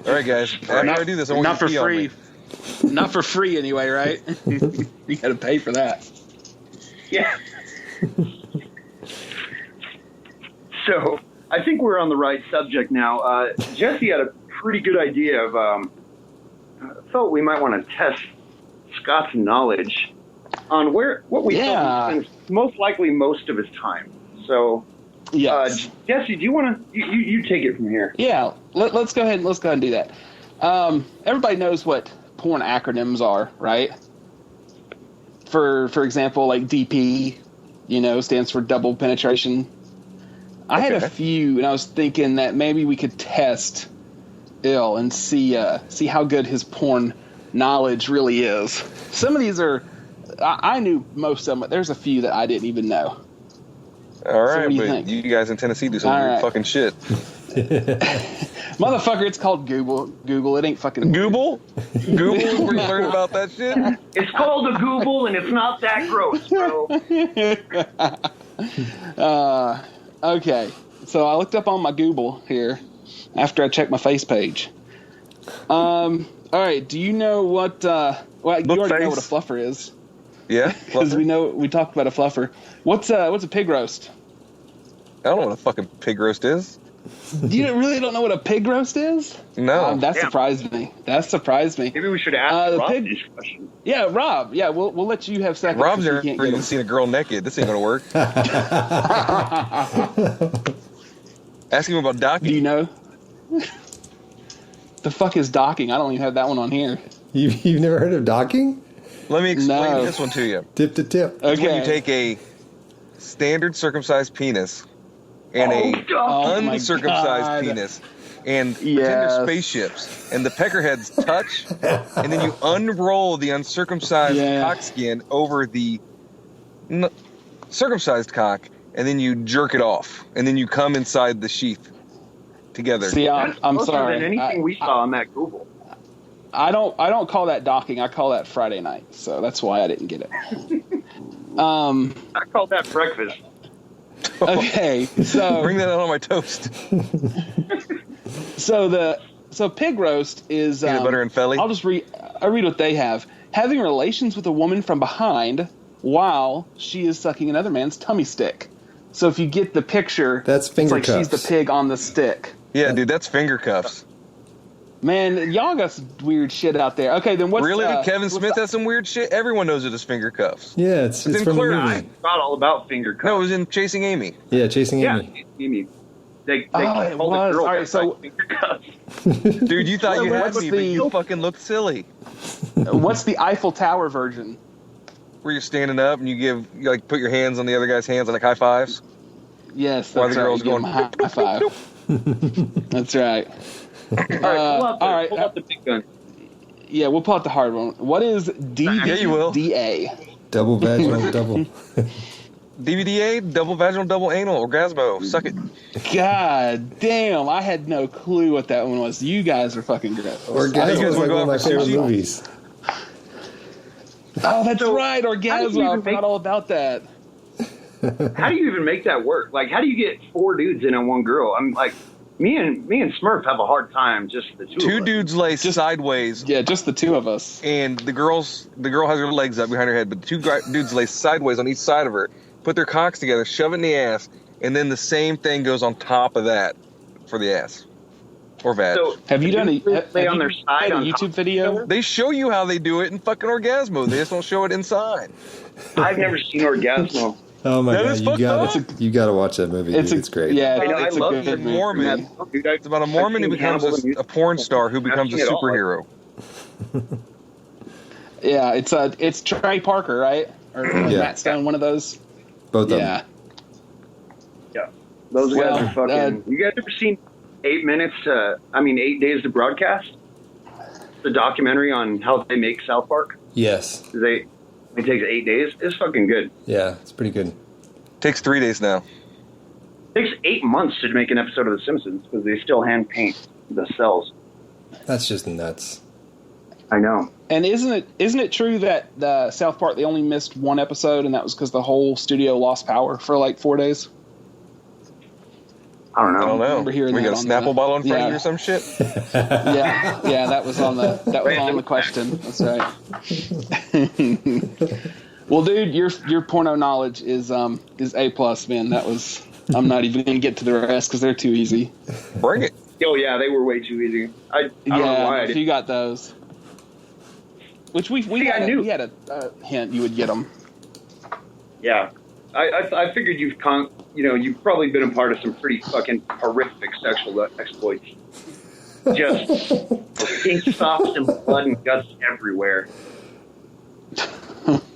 All right, guys. After I do this, I want Not you to for pee on free. me. Not for free, anyway, right? You got to pay for that. Yeah. So I think we're on the right subject now. Jesse had a pretty good idea of. Thought we might want to test Scott's knowledge on what we thought he spends most likely most of his time. So, Yes. Jesse, do you want to you take it from here? Yeah. Let's go ahead. Let's go ahead and do that. Everybody knows what porn acronyms are, right? For example, like DP, stands for double penetration. I had a few, and I was thinking that maybe we could test Ill and see how good his porn knowledge really is. Some of these are, I knew most of them, but there's a few that I didn't even know. All right, what do you but think? you guys in Tennessee do some All weird right. fucking shit. Motherfucker, it's called Google. Google, it ain't fucking Google? Google is where you learn about that shit? It's called a Google, and it's not that gross, bro. Okay, so I looked up on my Google here after I checked my face page. All right, do you know what? Well, you Book already know face. what a fluffer is Yeah? because we talked about a fluffer. What's a pig roast? I don't know what a fucking pig roast is. You really don't know what a pig roast is? No. That Damn. surprised me. That surprised me. Maybe we should ask the Rob pig- this question. Yeah, Rob. Yeah, we'll let you have second. Rob's 'cause you never can't get even him. seen a girl naked. This ain't gonna work. Ask him about Do docking. you know? The fuck is docking? I don't even have that one on here. You've never heard of docking? Let me explain No. this one to you. Tip to tip. It's when Okay. you take a standard circumcised penis and Oh my uncircumcised God. penis and pretend Yes. they're spaceships, and the peckerheads touch, and then you unroll the uncircumcised Yeah. cock skin over the circumcised cock, and then you jerk it off, and then you come inside the sheath together. See, That's I'm closer sorry. than anything we saw on that Google. I don't call that docking. I call that Friday night. So that's why I didn't get it. I call that breakfast. Okay, so Bring that out on my toast. so pig roast is Peanut butter and felly. I'll just read what they have. Having relations with a woman from behind while she is sucking another man's tummy stick. So if you get the picture, That's it's finger like she's the cuffs. pig on the stick. Yeah, dude, that's finger cuffs. Man, y'all got some weird shit out there. Okay, then what's Really? Did Kevin what's Smith the- have some weird shit? Everyone knows it as finger cuffs. Yeah, it's in from the Clear movie. I thought all about finger cuffs. No, it was in Chasing Amy. Yeah, Chasing Yeah, Amy. Amy. They Oh, call it the was. girl All right, that so- like finger cuffs. Dude, you thought Well, you had what's me, but the- you fucking looked silly. What's the Eiffel Tower version? Where you're standing up and you put your hands on the other guy's hands like high fives. Yes, While that's the right. girl's You give going, him a high five. That's right. All right, all right. pull out the big gun. Yeah, we'll pull out the hard one. What is Yeah, you will. DVDA? Double vaginal, double. DVDA, double vaginal, double anal, orgasmo. Suck it. God damn, I had no clue what that one was. You guys are fucking great. Orgasmo guys was like wanna go one of my out for favorite sushi? movies. Oh, that's So, right, how do you Orgasmo. I even forgot make- all about that. How do you even make that work? Like, how do you get 4 dudes in on one girl? I'm like, me and Smurf have a hard time. Just the two. Two of us. dudes lay sideways, Yeah, just the two of us. and the girl has her legs up behind her head, but the two dudes lay sideways on each side of her, put their cocks together, shove it in the ass, and then the same thing goes on top of that for the ass or vag. So Have you done a, have lay on you their side made a on top YouTube of video? each other? They show you how they do it in fucking Orgasmo. They just don't show it inside. I've never seen Orgasmo. Oh my That god, is you fucked gotta up. you gotta watch that movie. Dude. It's great. Yeah, I know, it's I a love good the movie. Mormon. Dude, It's about a Mormon who I've seen becomes Cannibal and a porn star who I've becomes a seen it all. superhero. Yeah, it's Trey Parker, right? Or Yeah. Matt Stone, one of those. Both of Yeah. them. Yeah, those Well, guys are fucking. You guys ever seen 8 days to broadcast? The documentary on how they make South Park. Yes. It takes 8 days. It's fucking good. Yeah, it's pretty good. Takes 3 days now. It takes 8 months to make an episode of The Simpsons because they still hand paint the cells. That's just nuts. I know. And isn't it true that South Park, they only missed one episode, and that was because the whole studio lost power for like 4 days? I don't know. I don't know. remember hearing We that got a on Snapple the- bottle in front of yeah. you or some shit? Yeah, that was on the question. That's right. Well, dude, your porno knowledge is A+, man. That was. I'm not even gonna get to the rest because they're too easy. Bring it. Oh yeah, they were way too easy. I don't know why I if did. you got those, which we I had, knew. we had a hint you would get them. Yeah, I figured you've probably been a part of some pretty fucking horrific sexual exploits. Just pink socks and blood and guts everywhere.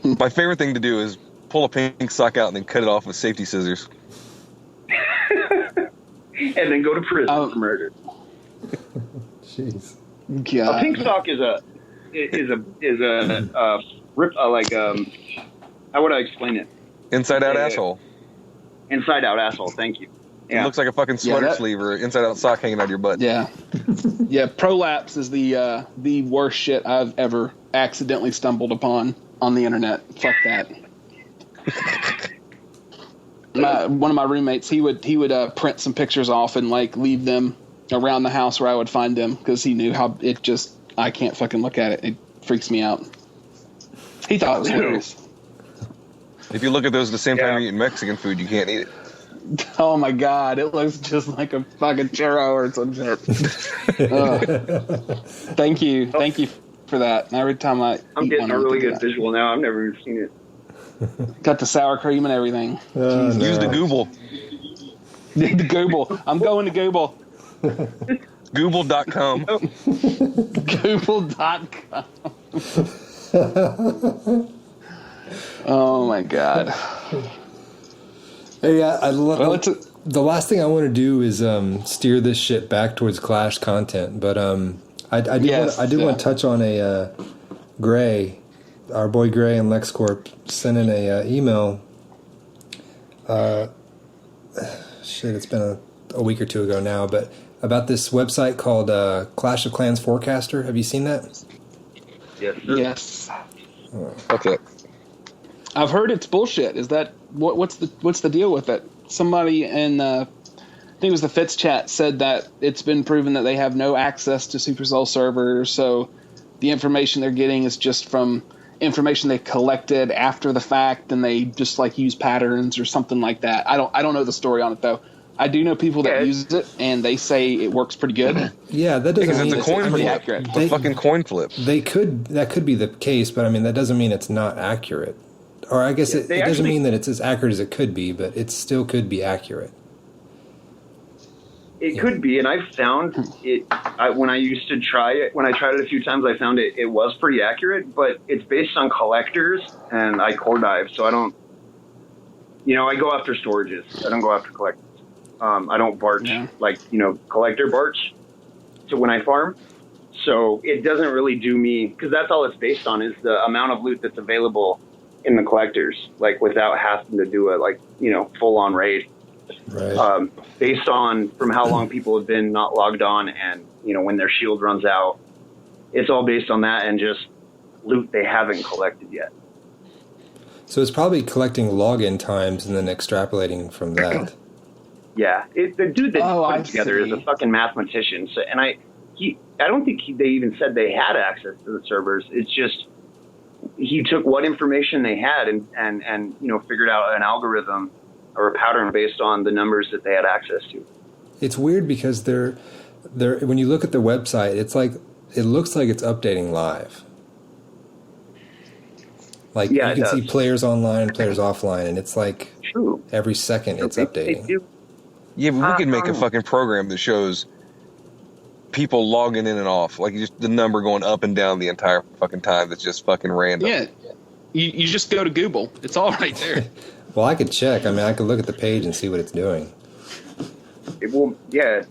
My favorite thing to do is pull a pink sock out and then cut it off with safety scissors. And then go to prison for murder. Jeez. God. A pink sock is a how would I explain it? Inside out Yeah. asshole. Inside out asshole. Thank you. It Yeah. looks like a fucking sweater that- sleeve or inside out sock hanging out of your butt. Yeah, yeah. Prolapse is the worst shit I've ever accidentally stumbled upon on the internet. Fuck that. One of my roommates, he would print some pictures off and like leave them around the house where I would find them because he knew how it just I can't fucking look at it. It freaks me out. He thought it was hilarious. If you look at those at the same time Yeah. you're eating Mexican food, you can't eat it. Oh my god, it looks just like a fucking churro or some shit. Ugh. Thank you for that. Every time I'm eat getting one, a I really think of good that. visual now. I've never even seen it. Got the sour cream and everything. Oh, no. Use the Google. The Google. I'm going to Google. Google.com. Google.com. Oh my god. Hey, I love. Well, it's The last thing I want to do is steer this shit back towards Clash content, but I did want to touch on a Gray, our boy Gray in LexCorp sent in a email. It's been a week or two ago now, but about this website called Clash of Clans Forecaster. Have you seen that? Yes. Sir. yes. Okay. I've heard it's bullshit. Is that what's the deal with it? Somebody in I think it was the Fitz chat said that it's been proven that they have no access to Supercell servers, so the information they're getting is just from information they collected after the fact, and they just like use patterns or something like that. I don't know the story on it though. I do know people that use it, and they say it works pretty good. Yeah, that doesn't Because mean it's a coin pretty flip. accurate. It's a fucking coin flip. that could be the case, but I mean that doesn't mean it's not accurate. Or I guess it doesn't mean that it's as accurate as it could be, but it still could be accurate. It could be, and I've found it. When I used to try it, when I tried it a few times, I found it was pretty accurate. But it's based on collectors, and I core dive, so I don't. I go after storages. I don't go after collectors. I don't barch collector barch. So when I farm, so it doesn't really do me because that's all it's based on is the amount of loot that's available in the collectors, like without having to do a full on raid. Right. Based on from how long people have been not logged on and, when their shield runs out, it's all based on that and just loot they haven't collected yet. So it's probably collecting login times and then extrapolating from that. Yeah. The dude that put I it together is a see. fucking mathematician. So, and I don't think they even said they had access to the servers. It's just, he took what information they had and figured out an algorithm or a pattern based on the numbers that they had access to. It's weird because they're when you look at the website, it looks like it's updating live. Like Yeah, you can it see does. players online and players offline, and it's like True. every second it's They updating. do. Yeah, but we could make a fucking program that shows people logging in and off, like just the number going up and down the entire fucking time. That's just fucking random. Yeah, you just go to Google. It's all right there. Well, I could check. I mean, I could look at the page and see what it's doing. It will, yeah.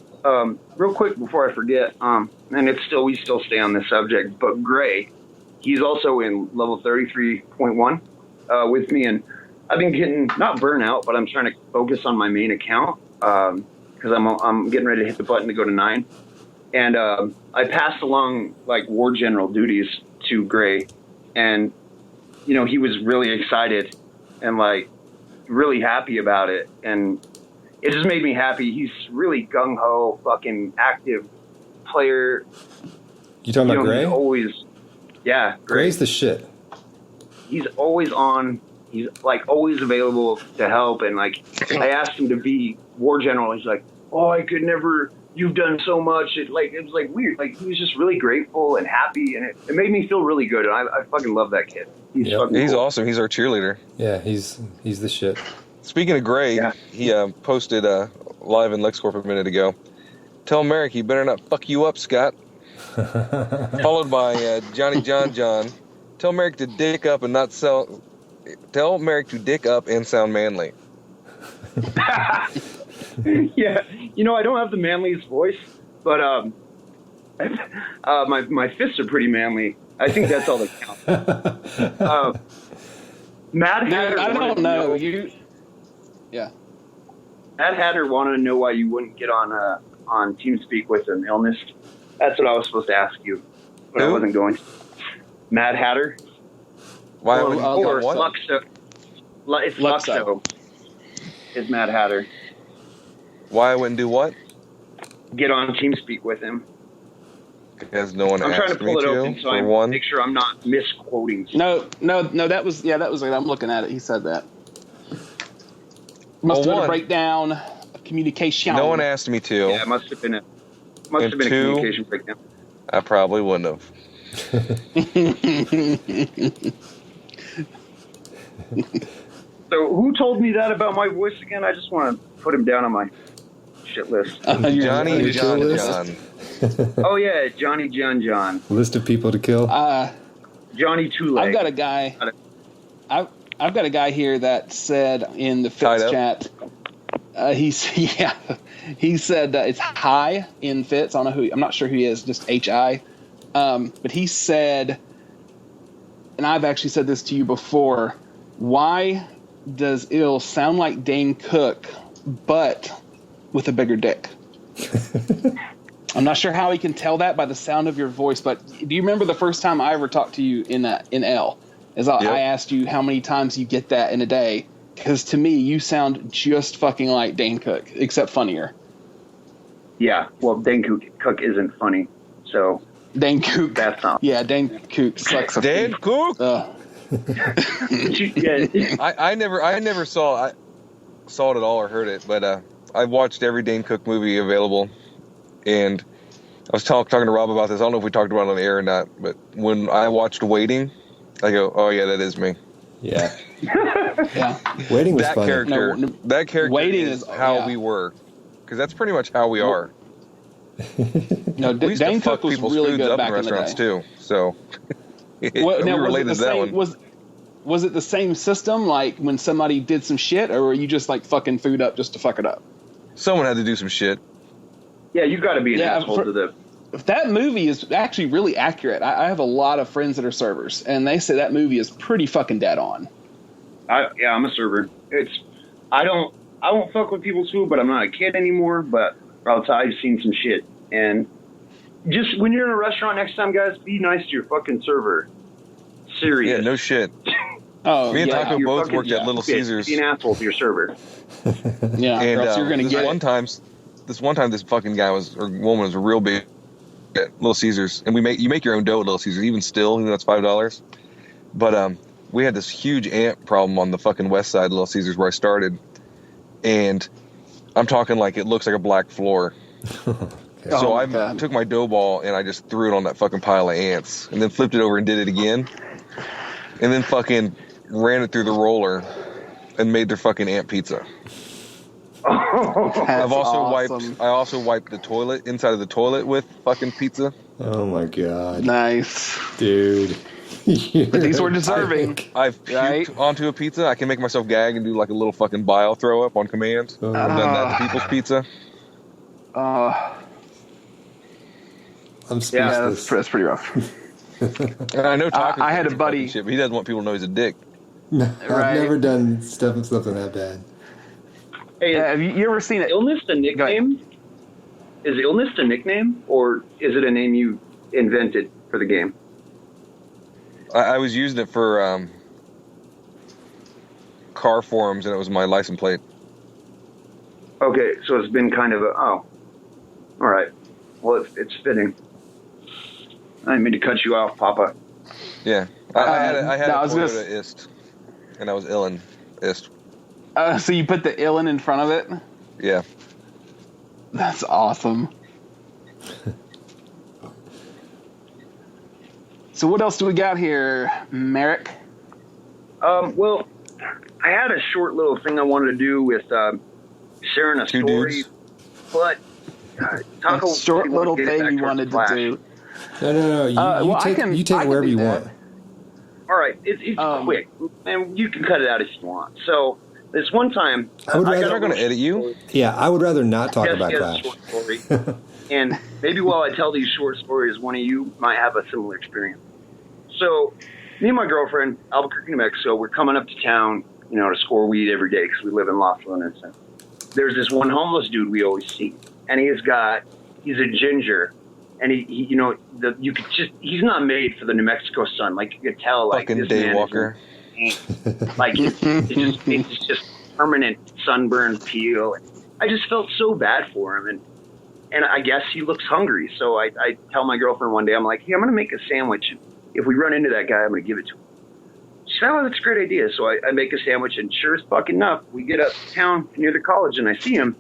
Real quick before I forget, and we still stay on this subject, but Gray, he's also in level 33.1 with me, and I've been getting not burnout, but I'm trying to focus on my main account because I'm getting ready to hit the button to go to 9, and I passed along like war general duties to Gray, and he was really excited and like really happy about it, and it just made me happy. He's really gung ho, fucking active player. You talking about Gray? He's always, Gray. Gray's the shit. He's always on. He's like always available to help, and like I asked him to be war general. He's like, "Oh, I could never. You've done so much." It was like weird. Like he was just really grateful and happy, and it made me feel really good. And I fucking love that kid. He's cool. Awesome. He's our cheerleader. Yeah, he's the shit. Speaking of Gray, he posted live in LexCorp a minute ago. Tell Merrick he better not fuck you up, Scott. Followed by Johnny John. Tell Merrick to dick up and not sell. Tell Merrick to dick up and sound manly. Yeah, I don't have the manliest voice, but my fists are pretty manly. I think that's all that counts. Mad Hatter. I don't know. Yeah. Mad Hatter wanted to know why you wouldn't get on TeamSpeak with an illness. That's what I was supposed to ask you, but I wasn't going to. Mad Hatter. Why? Or what? Luxo. It's Luxo. Is Mad Hatter. Why I wouldn't do what? Get on TeamSpeak with him. Because no one I'm asked trying to pull me it open so I make sure I'm not misquoting. No, that was it. I'm looking at it. He said that. Must have been a breakdown of communication. No one asked me to. Yeah, it must have been a communication breakdown. I probably wouldn't have. So who told me that about my voice again? I just want to put him down on my shit list. Johnny John. Oh yeah, Johnny John. List of people to kill. Johnny Two Leg. I've got a guy. I've got a guy here that said in the Fitz chat. He said it's High in Fitz. I don't know who. I'm not sure who he is. Just HI. But he said, and I've actually said this to you before. Why does Ill sound like Dane Cook, but with a bigger dick? I'm not sure how he can tell that by the sound of your voice, but do you remember the first time I ever talked to you in L? I asked you how many times you get that in a day, because to me you sound just fucking like Dane Cook, except funnier. Yeah, well, Dane Cook isn't funny, so Dane Cook. That's not. Yeah, Dane Cook sucks. Dane Cook. I never saw it at all or heard it, but I watched every Dane Cook movie available, and I was talking to Rob about this. I don't know if we talked about it on the air or not, but when I watched Waiting, I go, "Oh yeah, that is me." Yeah. Yeah. Waiting was that funny. That character Waiting is how we were, because that's pretty much how we are. No, We used Dane to fuck Cook was people's really foods good up back in in the restaurants day. too. So Well, we now, related to that one. Was it the same system, like when somebody did some shit, or were you just like fucking food up just to fuck it up? Someone had to do some shit. Yeah, you got to be an asshole to the. That movie is actually really accurate. I have a lot of friends that are servers, and they say that movie is pretty fucking dead on. I'm a server. I won't fuck with people's food, but I'm not a kid anymore. But outside, I've seen some shit, and just when you're in a restaurant next time, guys, be nice to your fucking server. Serious. Yeah, no shit. Oh, Me and yeah, Taco both worked at Little Caesars. Be an asshole to your server. Yeah, And or else you're gonna this get one time, this fucking guy or woman was real big at Little Caesars, and you make your own dough at Little Caesars, even that's $5. But we had this huge ant problem on the fucking west side of Little Caesars where I started, and I'm talking like it looks like a black floor. So I took my dough ball and I just threw it on that fucking pile of ants, and then flipped it over and did it again, and then fucking ran it through the roller and made their fucking ant pizza. I also wiped the toilet, inside of the toilet, with fucking pizza. Oh my god. nice, Dude. these were deserving. I've puked onto a pizza. I can make myself gag and do like a little fucking bile throw up on command. I've done that to people's pizza. I'm speechless. Yeah, that's pretty rough. And I know Taco I had a buddy- shit, but he doesn't want people to know he's a dick. No, Right. I've never done something that bad. Hey, Have you ever seen it? Illness the nickname? Is Illness the nickname, or is it a name you invented for the game? I was using it for car forums, and it was my license plate. Okay, so it's been kind of all right. Well, it's fitting. I didn't mean to cut you off, Papa. Yeah, I had no, a Toyota Ist, and I was illin Ist. So you put the illin in front of it? Yeah. That's awesome. So what else do we got here, Merrick? Well, I had a short little thing I wanted to do with sharing a Two story, dudes. but Taco, A short little get it back thing you to our wanted to Flash. do. No. You take it wherever do you that. want. All right, it's quick, and you can cut it out if you want. So this one time, I would rather- They're not going to edit you. Yeah, I would rather not talk Yes, about yes, Clash. short story. And maybe while I tell these short stories, one of you might have a similar experience. So, me and my girlfriend, Albuquerque, New Mexico, we're coming up to town, to score weed every day because we live in Los Lunas. And there's this one homeless dude we always see, and he's a ginger, and he's not made for the New Mexico sun. Like, you could tell, like, Fucking this man daywalker. like it's just permanent sunburn peel. I just felt so bad for him, and I guess he looks hungry. So I tell my girlfriend one day, I'm like, hey, I'm gonna make a sandwich. If we run into that guy, I'm gonna give it to him. She said, oh, that's a great idea. So I make a sandwich, and sure as fucking enough, we get up town near the college, and I see him,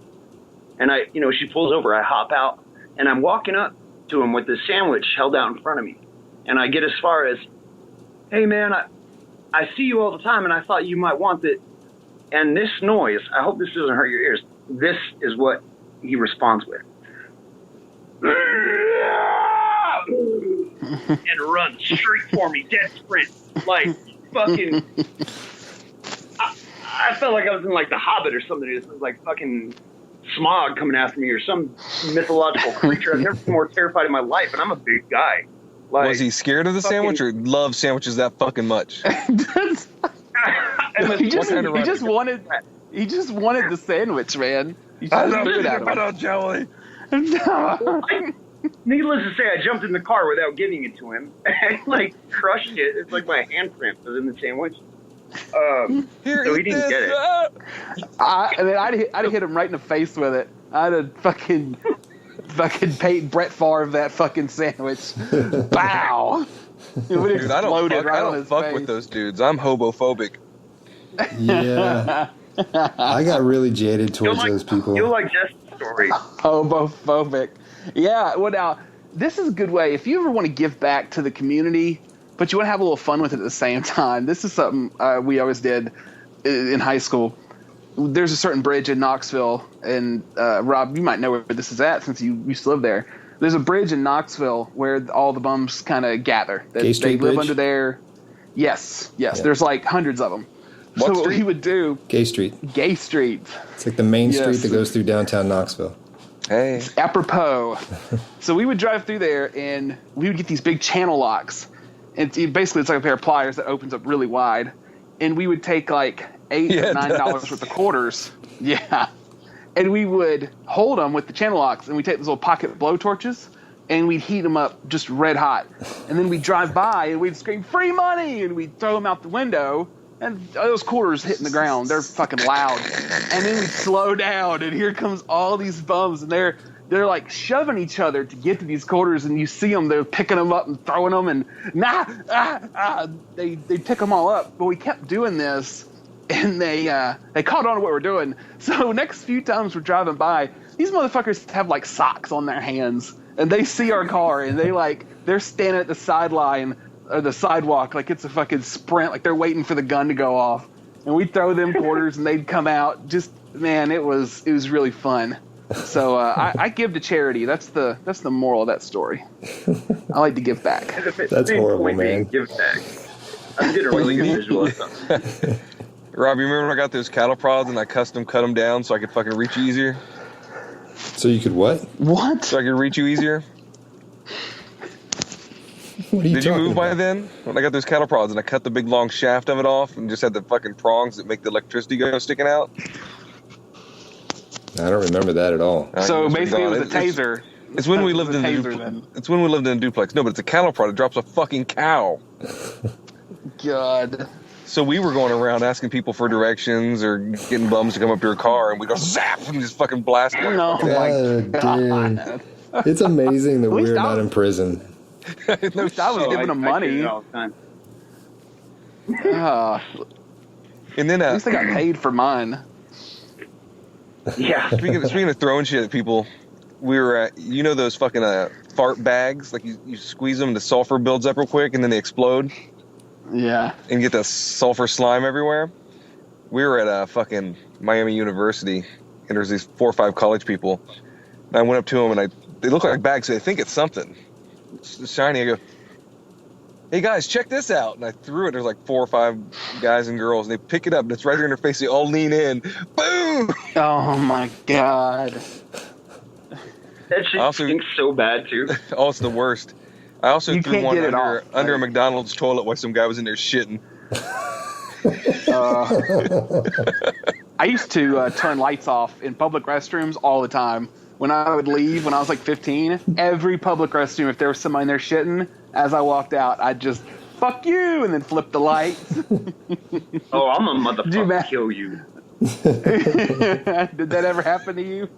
and she pulls over. I hop out, and I'm walking up to him with the sandwich held out in front of me, and I get as far as, hey man, I see you all the time, and I thought you might want it. And this noise, I hope this doesn't hurt your ears, this is what he responds with. And runs straight for me, dead sprint. Like, fucking... I felt like I was in, like, The Hobbit or something. It was like fucking Smog coming after me or some mythological creature. I've never been more terrified in my life, and I'm a big guy. Like, Was he scared of the sandwich or loved sandwiches that fucking much? He just wanted the sandwich, man. He just threw it at him. jelly. Needless to say, I jumped in the car without giving it to him and crushed it. It's like my handprint was in the sandwich. So he didn't get it. I'd hit him right in the face with it. I'd have fucking paid Brett Favre that fucking sandwich. Bow. It would have Dude, I don't fuck with those dudes. I'm hobophobic. Yeah. I got really jaded towards those people. You'll like Jess's story. Homophobic. Yeah, well now, this is a good way. If you ever want to give back to the community, but you want to have a little fun with it at the same time, this is something we always did in high school. There's a certain bridge in Knoxville, and Rob, you might know where this is at since you used to live there. There's a bridge in Knoxville where all the bums kind of gather. Gay Street They live Bridge? under there. Yes. Yeah. There's like hundreds of them. What What street? we would do, Gay Street. Gay Street, It's like the main Yes. street that goes through downtown Knoxville. Hey. apropos. So we would drive through there, and we would get these big channel locks. Basically, it's like a pair of pliers that opens up really wide, and we would take like $8 Yeah, or it $9 does. worth of quarters. Yeah, and we would hold them with the channel locks, and we take those little pocket blow torches, and we'd heat them up just red hot, and then we'd drive by and we'd scream "free money" and we'd throw them out the window. And those quarters hitting the ground, they're fucking loud. And then we slow down, and here comes all these bums, and they're like shoving each other to get to these quarters, and you see them, they're picking them up and throwing them, and they pick them all up. But we kept doing this, and they caught on to what we're doing. So next few times we're driving by, these motherfuckers have like socks on their hands, and they see our car, and they're standing at the sideline or the sidewalk like it's a fucking sprint, like they're waiting for the gun to go off. And we'd throw them quarters, and they'd come out. Just, man, it was really fun. So I give to charity. That's the moral of that story. I like to give back. That's horrible, man. Give back. I did a really good visual of something. Rob, you remember when I got those cattle prods and I custom cut them down so I could fucking reach you easier? So you could what? What? So I could reach you easier? What are you Did you talking move by about? then? When I got those cattle prods and I cut the big long shaft of it off and just had the fucking prongs that make the electricity go sticking out? I don't remember that at all. So It's basically, it was a it's- taser. It's when we It was lived a in taser then. it's when we lived in a duplex. No, but it's a cattle prod. It drops a fucking cow. God. So we were going around asking people for directions or getting bums to come up to your car, and we go zap and just fucking blast one. No, God, God. dude. It's amazing that At least we're I not was- in prison. At least I was giving them I money. do it all the time. At And then least I got paid for mine. Yeah. speaking of throwing shit at people, we were at, you know those fucking fart bags? Like you squeeze them, the sulfur builds up real quick, and then they explode Yeah. and get the sulfur slime everywhere. We were at fucking Miami University, and there's these 4 or 5 college people. And I went up to them, and they look like bags, so they think it's something. It's shiny. I go, hey guys, check this out. And I threw it. There's like 4 or 5 guys and girls, and they pick it up, and it's right there in their face. They all lean in. Boom! Oh my God. That shit Also- stinks so bad, too. Oh, it's the worst. I also You threw can't one get it under off, a right? McDonald's toilet while some guy was in there shitting. I used to turn lights off in public restrooms all the time. When I would leave, when I was like 15, every public restroom, if there was somebody in there shitting, as I walked out, I'd just, fuck you, and then flip the lights. Oh, I'm a You motherfucker. mad? Kill you. Did that ever happen to you?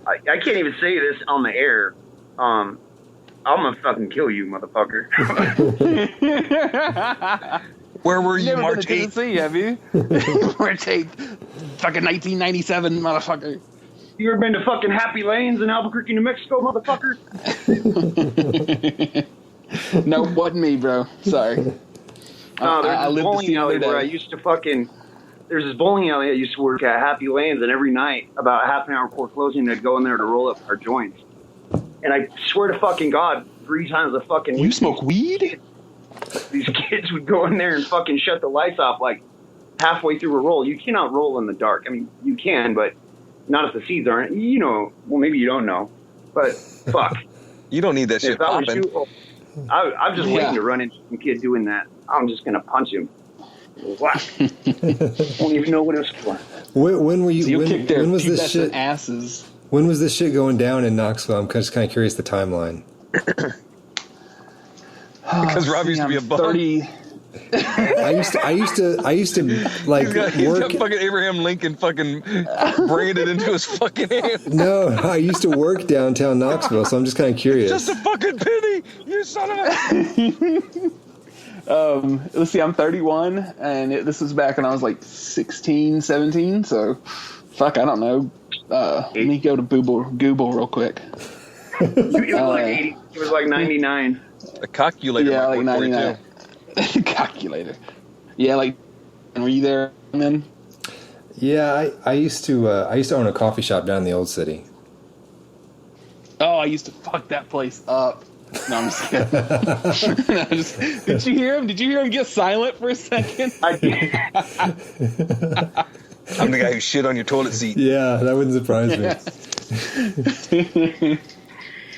I can't even say this on the air. I'm gonna fucking kill you, motherfucker. Where were you, Never been to March 8th? Tennessee, have you? March 8th, fucking 1997, motherfucker. You ever been to fucking Happy Lanes in Albuquerque, New Mexico, motherfucker? No, wasn't me, bro. Sorry. No, I there's this lived to bowling see alley another where I day. used to fucking... There's this bowling alley I used to work at, Happy Lanes, and every night, about half an hour before closing, I'd go in there to roll up our joints. And I swear to fucking God, 3 times a fucking You week, smoke weed? these kids would go in there and fucking shut the lights off like halfway through a roll. You cannot roll in the dark. I mean, you can, but not if the seeds aren't. You know, well, maybe you don't know, but fuck. You don't need that shit If I was popping. you, I'm just waiting to run into some kid doing that. I'm just gonna punch him. Whack. Don't even know what it was for. When were you? So you'll kick their when was this pubescent shit? asses. When was this shit going down in Knoxville? I'm just kind of curious the timeline. Because Rob used to be a bum. 30. I used to like He's got work. fucking Abraham Lincoln fucking branded into his fucking hand. No, I used to work downtown Knoxville, so I'm just kind of curious. Just a fucking penny, you son of a... Let's see, I'm 31, and this was back when I was like 16, 17, so fuck, I don't know. Let me go to Google real quick. It was like 80. It was like 99. A calculator. Yeah, might like work for it, 99. too. Calculator. Yeah, like, were you there then? Yeah, I used to own a coffee shop down in the old city. Oh, I used to fuck that place up. No, I'm just kidding. Did you hear him? Did you hear him get silent for a second? I did. I'm the guy who shit on your toilet seat. Yeah, that wouldn't surprise me.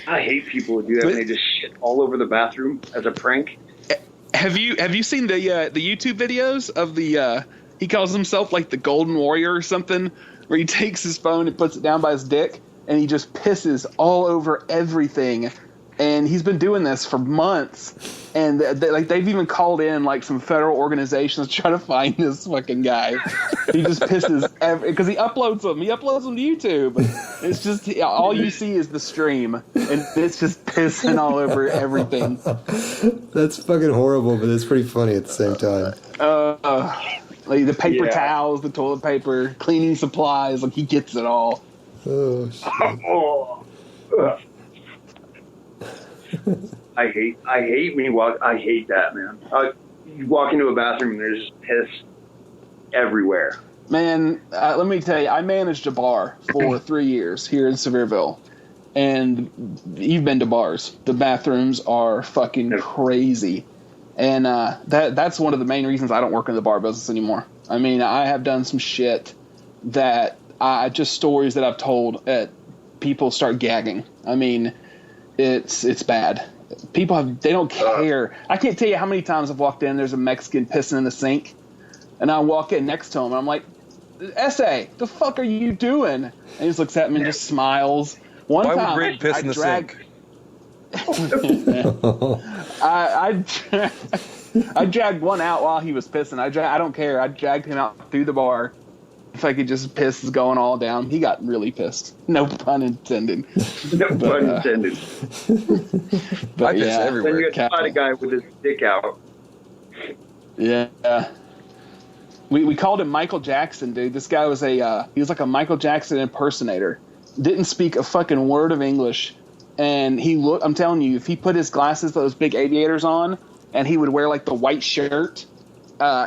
I hate people who do that when they just shit all over the bathroom as a prank. Have you seen the YouTube videos of the he calls himself like the Golden Warrior or something, where he takes his phone and puts it down by his dick and he just pisses all over everything, and he's been doing this for months, and they've even called in like some federal organizations to try to find this fucking guy. He just pisses because he uploads them to YouTube. It's just all you see is the stream, and it's just pissing all over everything. That's fucking horrible, but it's pretty funny at the same time. Like the paper Yeah. towels, the toilet paper, cleaning supplies, like he gets it all. Oh, shit. Oh. Ugh. I hate when you walk. I hate that, man. You walk into a bathroom and there's just piss everywhere. Man, let me tell you, I managed a bar for 3 years here in Sevierville, and you've been to bars. The bathrooms are fucking crazy, and that's one of the main reasons I don't work in the bar business anymore. I mean, I have done some shit that just stories that I've told that people start gagging. I mean, it's bad. People they don't care. I can't tell you how many times I've walked in, there's a Mexican pissing in the sink, and I walk in next to him, and I'm like, "Essay, the fuck are you doing?" And he just looks at me and just smiles. One Why would time, Greg piss in the sink? I dragged one out while he was pissing. I don't care. I dragged him out through the bar. If I could just piss is going all down. He got really pissed. No pun intended. No pun intended. But I piss yeah, everywhere. Then you got a guy with his dick out. Yeah. We called him Michael Jackson, dude. This guy was he was like a Michael Jackson impersonator. Didn't speak a fucking word of English. And I'm telling you, if he put his glasses, those big aviators on, and he would wear like the white shirt,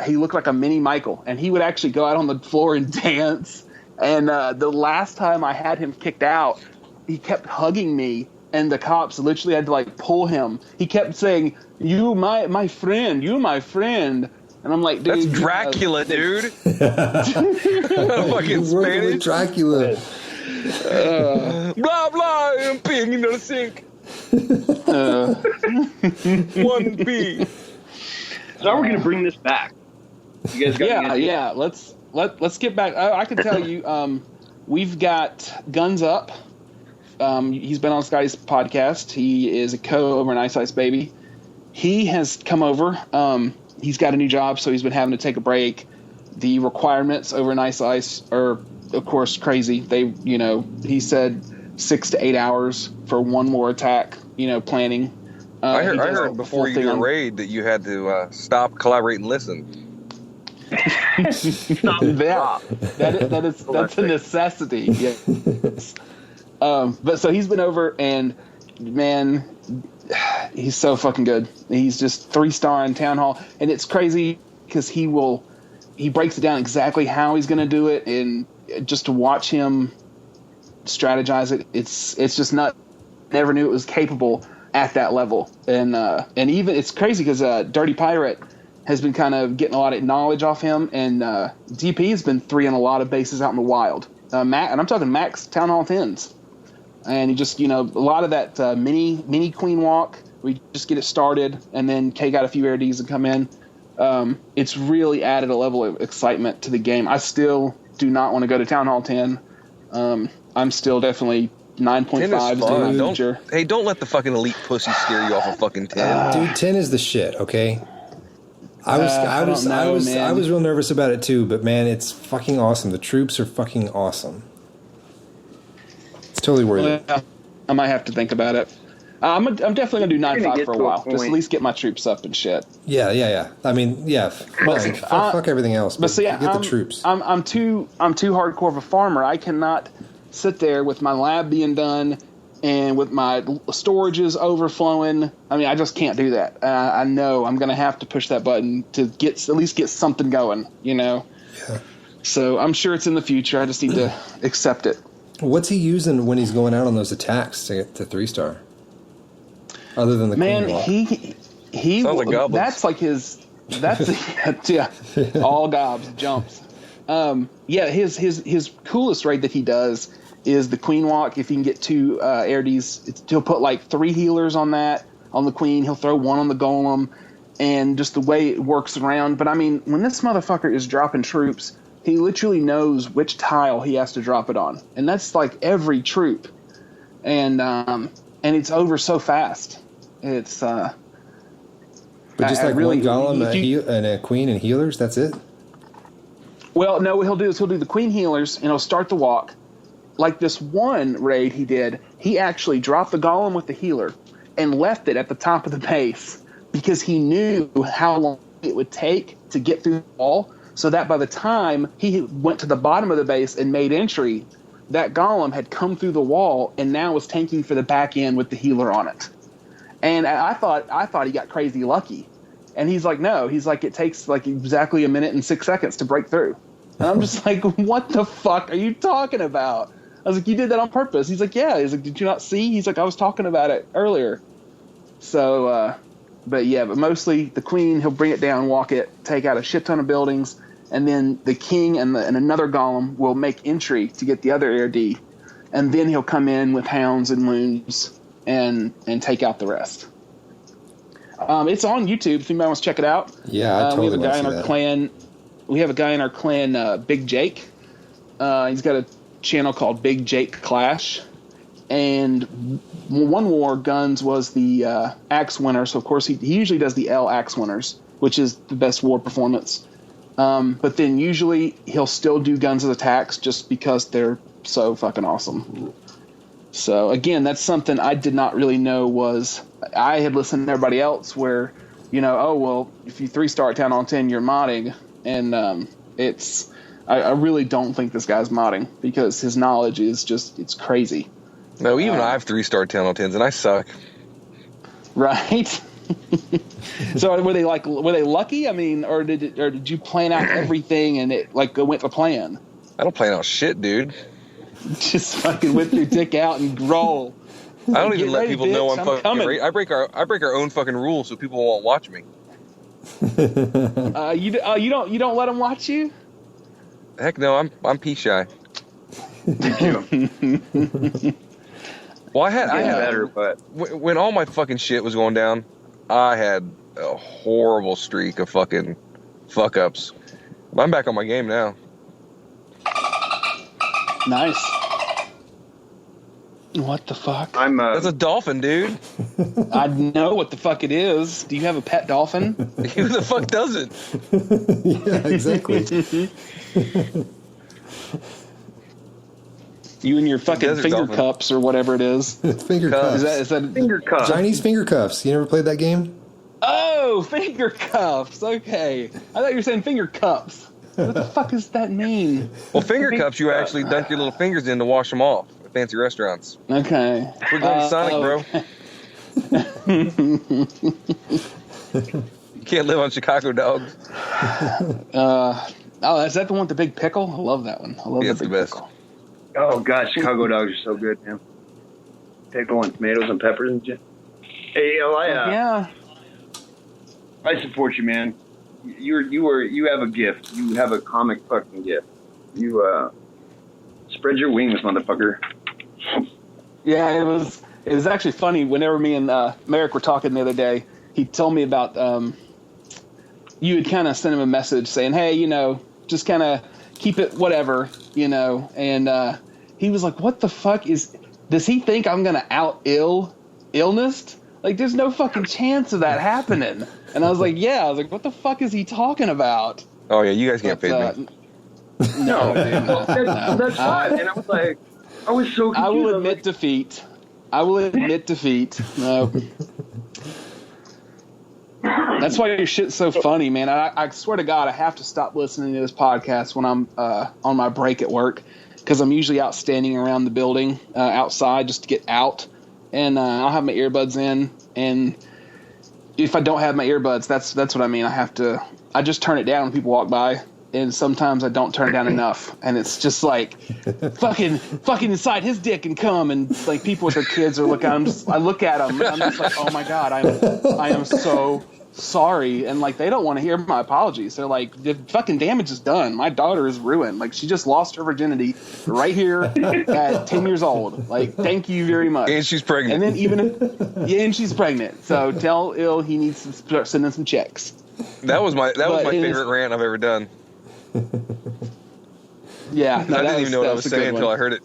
he looked like a mini Michael. And he would actually go out on the floor and dance. And the last time I had him kicked out, he kept hugging me, and the cops literally had to like pull him. He kept saying, "You my friend, you my friend." And I'm like, dude, That's Dracula, dude. Fucking You're working Spanish. with Dracula. Blah blah. I'm peeing into the sink. 1B. So how are we going to bring this back? You guys got any ideas? Yeah. Let's get back. I can tell you, we've got Guns Up. He's been on Scotty's podcast. He is a co over in Ice Ice Baby. He has come over. He's got a new job, so he's been having to take a break. The requirements over in Ice Ice are, of course, crazy. He said 6 to 8 hours for one more attack. Planning. I heard before you did a raid that you had to stop, collaborate, and listen. That's a necessity. Yes. But so he's been over, and man, he's so fucking good. He's just 3-star in Town Hall, and it's crazy because he breaks it down exactly how he's going to do it, and just to watch him strategize it, it's just not. Never knew it was capable at that level, and even it's crazy because Dirty Pirate has been kind of getting a lot of knowledge off him, and DP has been 3-ing a lot of bases out in the wild. Matt, and I'm talking Max Town Hall 10s, and he just a lot of that mini Queen Walk. We just get it started, and then K got a few air Ds and come in. It's really added a level of excitement to the game. I still do not want to go to Town Hall 10. I'm still definitely 9.5 is the future. Hey, don't let the fucking elite pussy scare you off of fucking 10. Dude, 10 is the shit, okay? I was real nervous about it too, but man, it's fucking awesome. The troops are fucking awesome. It's totally worth it. I might have to think about it. I'm definitely gonna do 9.5 for a while, just at least get my troops up and shit. Yeah. I mean, yeah. Fuck everything else, but get the troops. I'm too hardcore of a farmer. I cannot sit there with my lab being done and with my storages overflowing. I mean, I just can't do that. I know I'm going to have to push that button to at least get something going, Yeah. So I'm sure it's in the future. I just need to accept it. What's he using when he's going out on those attacks to get to 3-star? Other than the Queen Walk? he sounds like goblins. That's like all gobs, jumps. His coolest raid that he does is the Queen Walk. If he can get 2 air Ds, he'll put like 3 healers on that, on the Queen. He'll throw 1 on the Golem, and just the way it works around. But I mean, when this motherfucker is dropping troops, he literally knows which tile he has to drop it on, and that's like every troop, and it's over so fast. It's but just like really, one Golem and a Queen and healers. That's it. Well, no, what he'll do is he'll do the Queen healers, and he'll start the walk. Like this one raid he did, he actually dropped the Golem with the healer and left it at the top of the base because he knew how long it would take to get through the wall, so that by the time he went to the bottom of the base and made entry, that Golem had come through the wall and now was tanking for the back end with the healer on it. And I thought he got crazy lucky. And he's like, no. He's like, it takes like exactly 1 minute and 6 seconds to break through. And I'm just like, what the fuck are you talking about? I was like, you did that on purpose. He's like, yeah. He's like, did you not see? He's like, I was talking about it earlier. So, but mostly the Queen, he'll bring it down, walk it, take out a shit ton of buildings, and then the King and another Golem will make entry to get the other air D. And then he'll come in with hounds and wounds and take out the rest. It's on YouTube if anybody wants to check it out. Yeah, I totally we have a guy in our clan. We have a guy in our clan, Big Jake. He's got a channel called Big Jake Clash, and one war Guns was the axe winner. So of course he usually does the L axe winners, which is the best war performance. But then usually he'll still do guns as attacks just because they're so fucking awesome. So again, that's something I did not really know was I had listened to everybody else where, oh, well, if you 3-star at Town Hall 10, you're modding. And I really don't think this guy's modding because his knowledge is just, it's crazy. No, even I have 3-star Town Hall 10s and I suck. Right? So were they lucky? I mean, or did you plan out everything and it went to plan? I don't plan out shit, dude. Just fucking whip your dick out and roll. I don't even let ready, people bitch, know I'm fucking coming. great. I break our own fucking rules so people won't watch me. You don't let them watch you? Heck no, I'm pee shy. Well, I had better, but when all my fucking shit was going down, I had a horrible streak of fucking fuck ups. But I'm back on my game now. Nice. What the fuck? That's a dolphin, dude. I know what the fuck it is. Do you have a pet dolphin? Who the fuck doesn't? Yeah, exactly. You and your fucking Desert finger dolphin. cups or whatever it is. Finger cuffs. Is that finger cuff. Chinese finger cuffs. You never played that game? Oh, finger cuffs. Okay. I thought you were saying finger cups. What the fuck does that mean? Well, finger cups you actually dunk your little fingers in to wash them off at fancy restaurants. Okay. We're going to Sonic, bro. You can't live on Chicago dogs. Is that the one with the big pickle? I love that one. I love Yeah, the it's big the best. pickle. Oh god, Chicago dogs are so good, man. Pickle and tomatoes and peppers and shit. Hey, Yeah. I support you, man. You have a gift. You have a comic fucking gift. You spread your wings, motherfucker. Yeah, it was actually funny. Whenever me and Merrick were talking the other day, he told me about you had kind of sent him a message saying, hey, just kind of keep it whatever, and he was like, what the fuck does he think I'm going to illness? Like, there's no fucking chance of that happening. And I was like, what the fuck is he talking about? Oh, yeah, you guys can't fade me. No, dude, no. That's fine. And I was like, I was so confused. I will admit defeat. No. That's why your shit's so funny, man. I swear to God, I have to stop listening to this podcast when I'm on my break at work because I'm usually out standing around the building outside just to get out. And I'll have my earbuds in. And if I don't have my earbuds, that's what I mean. I just turn it down when people walk by. And sometimes I don't turn it down enough. And it's just like fucking inside his dick and cum. And like people with their kids are looking. I look at them and I'm just like, oh my God, I am so sorry. And like, they don't want to hear my apologies. They're like, the fucking damage is done. My daughter is ruined. Like, she just lost her virginity right here at 10 years old. Like, thank you very much. And she's pregnant. And then and she's pregnant. So tell Il he needs to start sending some checks. That was my favorite rant I've ever done. Yeah. I didn't even know what I was saying until I heard it.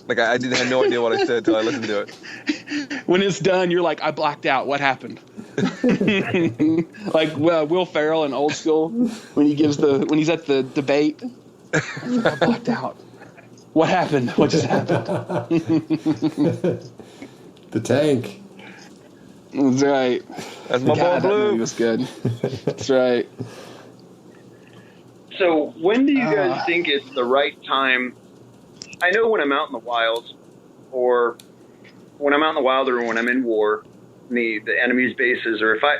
Like, I had no idea what I said until I listened to it. When it's done, you're like, I blacked out. What happened? Like Will Ferrell in Old School when he's at the debate. I blacked out. What happened? What just happened? The tank. That's right. That's my God, boy that movie Blue. was good. That's right. So when do you guys think it's the right time? I know when I'm out in the wild, or when I'm in war, the enemy's bases, or if I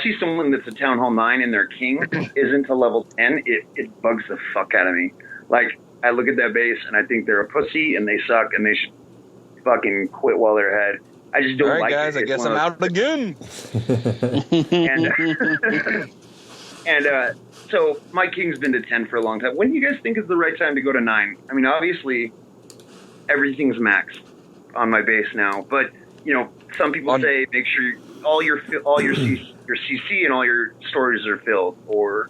see someone that's a Town Hall 9 and their king isn't to level 10, it bugs the fuck out of me. Like, I look at that base and I think they're a pussy and they suck and they should fucking quit while they're ahead. I just don't like it. All right, guys, I It's guess one I'm of out again. And so my king's been to 10 for a long time. When do you guys think is the right time to go to 9? I mean, obviously, everything's maxed on my base now, but some people say make sure all your CC and all your storages are filled, or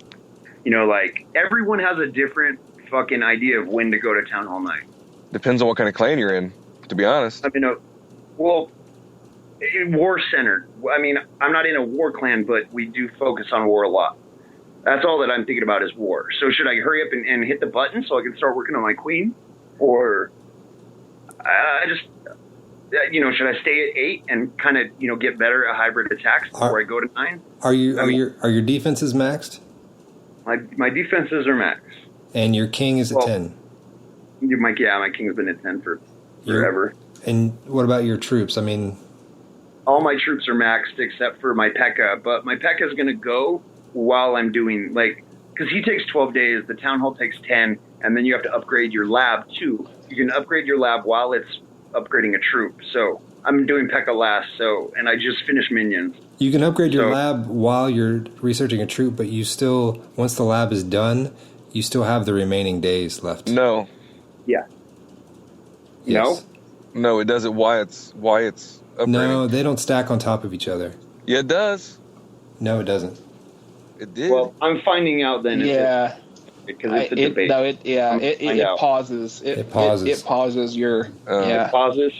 like everyone has a different fucking idea of when to go to Town Hall 9. Depends on what kind of clan you're in, to be honest. I mean, well, war centered. I mean, I'm not in a war clan, but we do focus on war a lot. That's all that I'm thinking about is war. So should I hurry up and hit the button so I can start working on my queen? Or I just, should I stay at 8 and kind of, get better at hybrid attacks before I go to 9? Are your defenses maxed? My defenses are max. And your king is at 10? My king's been at 10 for forever. And what about your troops? I mean, all my troops are maxed except for my P.E.K.K.A. But my P.E.K.K.A. is going to go while I'm doing, because he takes 12 days, the town hall takes 10, and then you have to upgrade your lab too. You can upgrade your lab while it's upgrading a troop. So I'm doing P.E.K.K.A. last, and I just finished minions. You can upgrade your lab while you're researching a troop, but you still, once the lab is done, you still have the remaining days left. No. Yeah. Yes. No, it does it why it's upgrading. No, they don't stack on top of each other. Yeah, it does. No, it doesn't. It did. Well, I'm finding out then. Yeah. Because it's a debate. It pauses. It pauses. It pauses your. It pauses.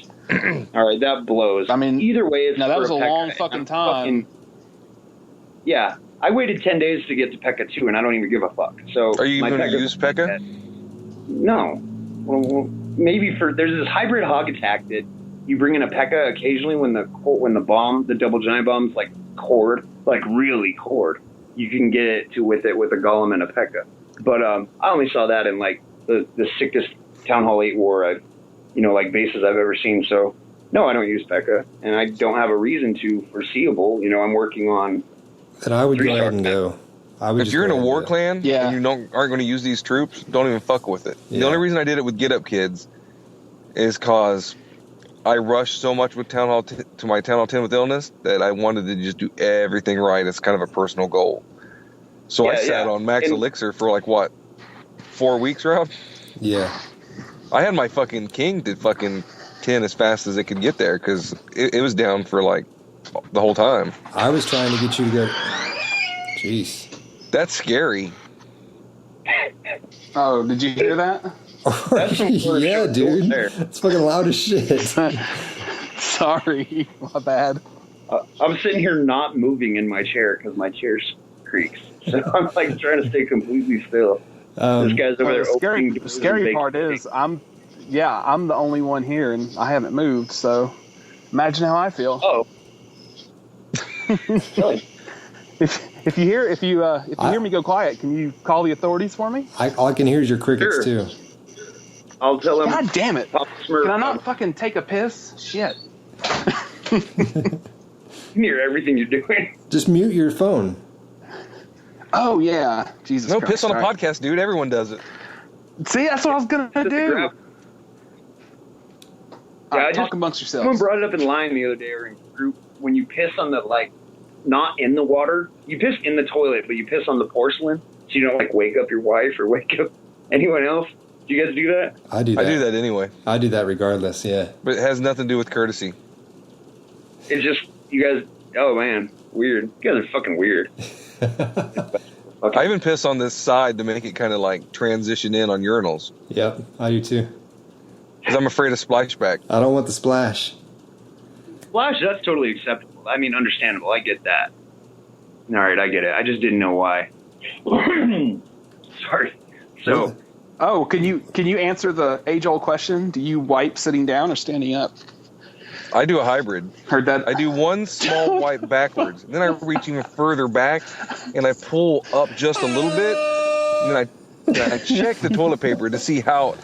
All right, that blows. I mean, either way, it's that was a long P.E.K.K.A. fucking time. Yeah, I waited 10 days to get to P.E.K.K.A. 2, and I don't even give a fuck. So, are you going to use P.E.K.K.A.? No. Well, maybe there's this hybrid hog attack that you bring in a P.E.K.K.A. occasionally when the double giant bomb's really cord. You can get it with a golem and a P.E.K.K.A. But I only saw that in the sickest Town Hall 8 war bases I've ever seen. So no, I don't use P.E.K.K.A. and I don't have a reason to foreseeable. I'm working on. Then I would go ahead and go. If you're in a war clan and you aren't going to use these troops, don't even fuck with it. Yeah. The only reason I did it with Get Up Kids is because I rushed so much with to my Town Hall 10 with illness that I wanted to just do everything right. It's kind of a personal goal. So I sat on Max Elixir for 4 weeks, Rob? Yeah. I had my fucking king to fucking 10 as fast as it could get there because it was down for the whole time. I was trying to get you to go. Jeez. That's scary. Oh, did you hear that? Yeah, dude. It's fucking loud as shit. Sorry, my bad. I'm sitting here not moving in my chair because my chair creaks. So I'm trying to stay completely still. This guy's over there opening doors. The scary part is I'm the only one here and I haven't moved. So imagine how I feel. Oh. Really? If you hear me go quiet, can you call the authorities for me? All I can hear is your crickets too. I'll tell him. God damn it! Pap4smurf. Can I not fucking take a piss? Shit. You can hear everything you're doing. Just mute your phone. Oh yeah, Jesus. No, Christ, piss on a podcast, dude. Everyone does it. See, that's what I was gonna do. Talk amongst yourselves. Someone brought it up in line the other day or in group. When you piss on the not in the water, you piss in the toilet, but you piss on the porcelain, so you don't wake up your wife or wake up anyone else. Do you guys do that? I do that. I do that anyway. I do that regardless. Yeah. But it has nothing to do with courtesy. It's just you guys. Oh man, weird. You guys are fucking weird. Okay. I even piss on this side to make it kind of transition in on urinals. Yep, I do too. Because I'm afraid of splashback. I don't want the splash. Splash, that's totally acceptable. I mean, understandable. I get that. All right, I get it. I just didn't know why. Sorry. So. Oh, can you answer the age-old question? Do you wipe sitting down or standing up? I do a hybrid. Heard that. I do one small wipe backwards, and then I reach even further back, and I pull up just a little bit, and then I check the toilet paper to see how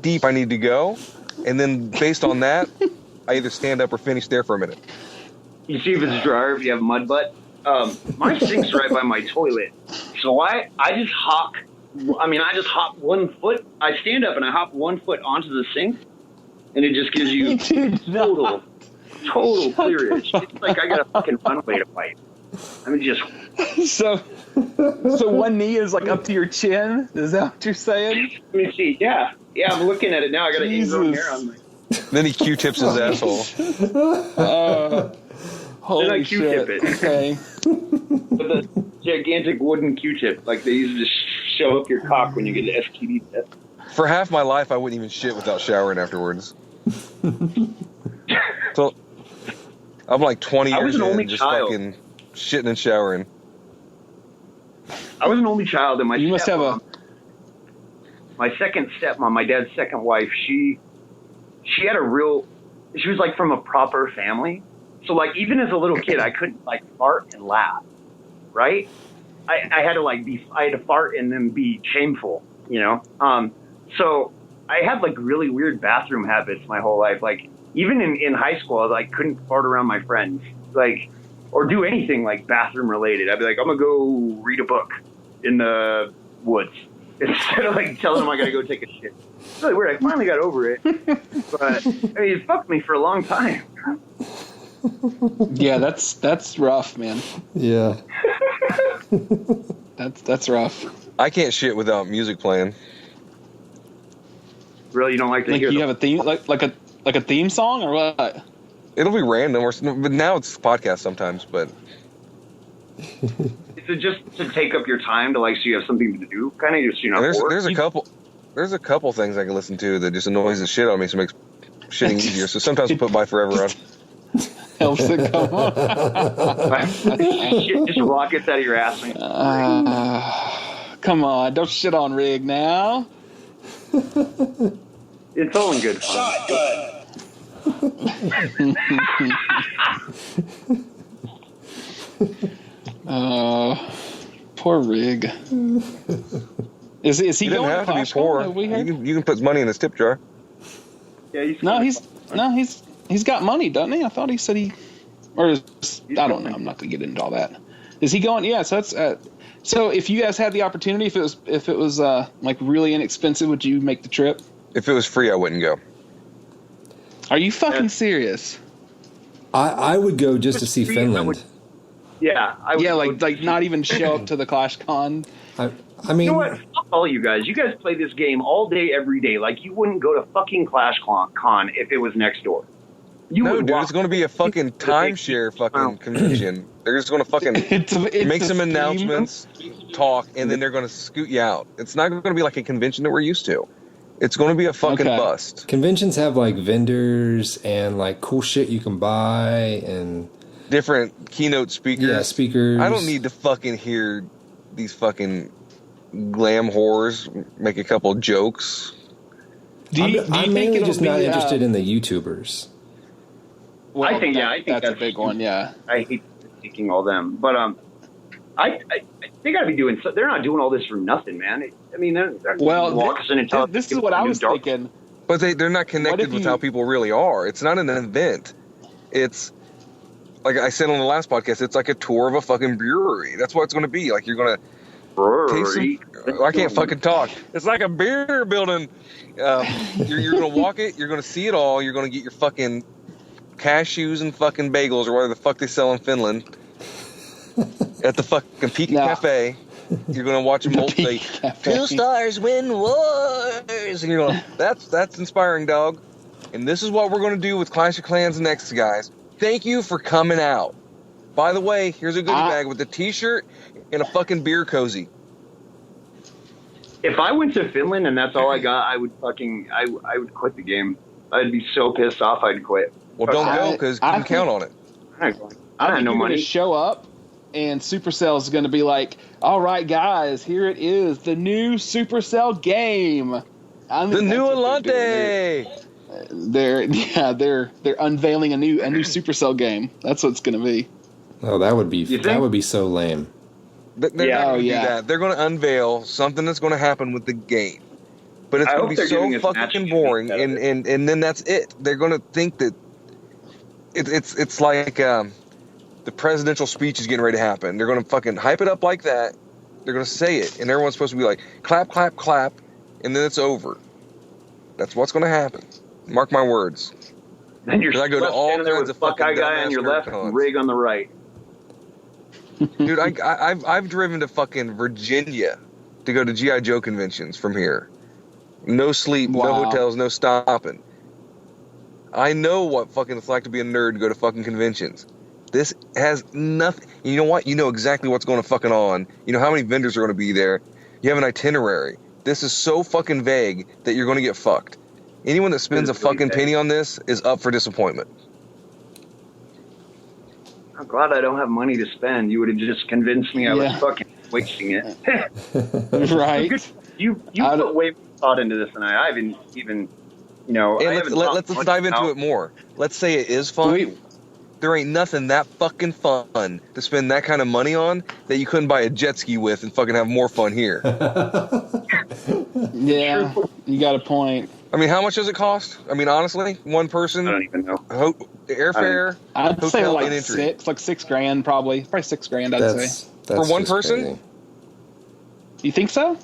deep I need to go, and then based on that, I either stand up or finish there for a minute. You see if it's dry or if you have mud butt. My sink's right by my toilet, so I just hop. I just hop 1 foot. I stand up and I hop 1 foot onto the sink, and it just gives you total clearage. It's like I got a fucking runway to fight. Just. So one knee is up to your chin. Is that what you're saying? Let me see. Yeah. I'm looking at it now. I got an ingrown hair on my. Then he Q-tips his asshole. Holy Q-tip shit. it. Okay. With a gigantic wooden Q-tip, like they used to show up your cock when you get the STD test. For half my life, I wouldn't even shit without showering afterwards. So I'm like 20 I was years an only in, just child. fucking shitting and showering. I was an only child, and You must have my second stepmom, my dad's second wife. She had she was like from a proper family. So like even as a little kid, I couldn't like fart and laugh, right? I had to I had to fart and then be shameful, you know? So I had like really weird bathroom habits my whole life. Like even in high school, I like couldn't fart around my friends, like, or do anything like bathroom related. I'd be like, I'm gonna go read a book in the woods instead of like telling them I gotta go take a shit. It's really weird. I finally got over it, but I mean, it fucked me for a long time. Yeah, that's rough, man. Yeah. That's rough. I can't shit without music playing. Really, you don't like to Like hear you them? have a theme, like a theme song or what? It'll be random, but now it's podcast sometimes. But Is it just to take up your time to like so you have something to do? Kind of just there's a couple things I can listen to that just annoys the shit out of me, so it makes shitting easier. So sometimes I put My Forever on. Helps it come on. Shit just rockets out of your ass. Come on, don't shit on Rig now. It's all in good fun. Poor Rig. Is he You don't going have to be Clash poor. Con? Have we heard? You can put money in his tip jar. Yeah, He's got money, doesn't he? I thought he said he, I don't know. I'm not gonna get into all that. Is he going? Yeah. So that's so if you guys had the opportunity, if it was like really inexpensive, would you make the trip? If it was free, I wouldn't go. Are you fucking serious? I would go just to see Finland. Yeah. I would Yeah, go- like not even show up to the Clash Con. I mean, You know what? Fuck all you guys. You guys play this game all day, every day. Like you wouldn't go to fucking Clash Con if it was next door. You No, would dude, walk- it's going to be a fucking timeshare fucking convention. They're just going to fucking make some announcements, talk, and then they're going to scoot you out. It's not going to be like a convention that we're used to. It's going to be a fucking bust. conventions have like vendors and like cool shit you can buy and Different keynote speakers. yeah, speakers. I don't need to fucking hear these fucking glam whores make a couple jokes. I'm mainly just not interested in the YouTubers. Well, I think that's a big one. Yeah. I hate critiquing all them, but they got to be doing. They're not doing all this for nothing, man. I mean, they're walking and telling this is people what I new was dark- thinking. But they're not connected with how people really are. It's not an event. It's like I said on the last podcast. It's like a tour of a fucking brewery. That's what it's going to be. Like you're going to taste some. I can't fucking talk. It's like a beer building. You're going to walk it. You're going to see it all. You're going to get your fucking cashews and fucking bagels or whatever the fuck they sell in Finland at the fucking Peak Cafe. You're going to watch them both say, 2 stars win wars. And you're going, that's inspiring, dog. And this is what we're going to do with Clash of Clans next, guys. Thank you for coming out. By the way, here's a goodie bag with a t-shirt and a fucking beer cozy. If I went to Finland and that's all I got, I would I would quit the game. I'd be so pissed off I'd quit. Well, don't go because you can count on it. I think no you're money. gonna show up, and Supercell's going to be like, "All right, guys, here it is, the new Supercell game, The new Alante." They're unveiling a new Supercell game. That's what it's going to be. Oh, that would be so lame. They're not going to do that. They're going to unveil something that's going to happen with the game. But it's going to be so fucking boring, and then that's it. They're going to think that it's like the presidential speech is getting ready to happen. They're going to fucking hype it up like that. They're going to say it, and everyone's supposed to be like, clap, clap, clap, and then it's over. That's what's going to happen. Mark my words. Then you're I go to all there kinds with of Buckeye fucking guy on your left cons. and Rig on the right. Dude, I've driven to fucking Virginia to go to G.I. Joe conventions from here. No sleep, no hotels, no stopping. I know what fucking it's like to be a nerd to go to fucking conventions. This has nothing. You know what? You know exactly what's going to fucking on. You know how many vendors are going to be there. You have an itinerary. This is so fucking vague that you're going to get fucked. Anyone that spends a fucking penny on this is up for disappointment. I'm glad I don't have money to spend. You would have just convinced me I was fucking wasting it. Right. You put way more thought into this than I haven't even, you know. And let's dive into it more. Let's say it is fun. There ain't nothing that fucking fun to spend that kind of money on that you couldn't buy a jet ski with and fucking have more fun here. Yeah, you got a point. I mean, how much does it cost? I mean, honestly, one person. I don't even know. Airfare, I'd say hotel, like and entry. $6,000 probably. Probably $6,000, I'd say. For one just person? crazy. You think so?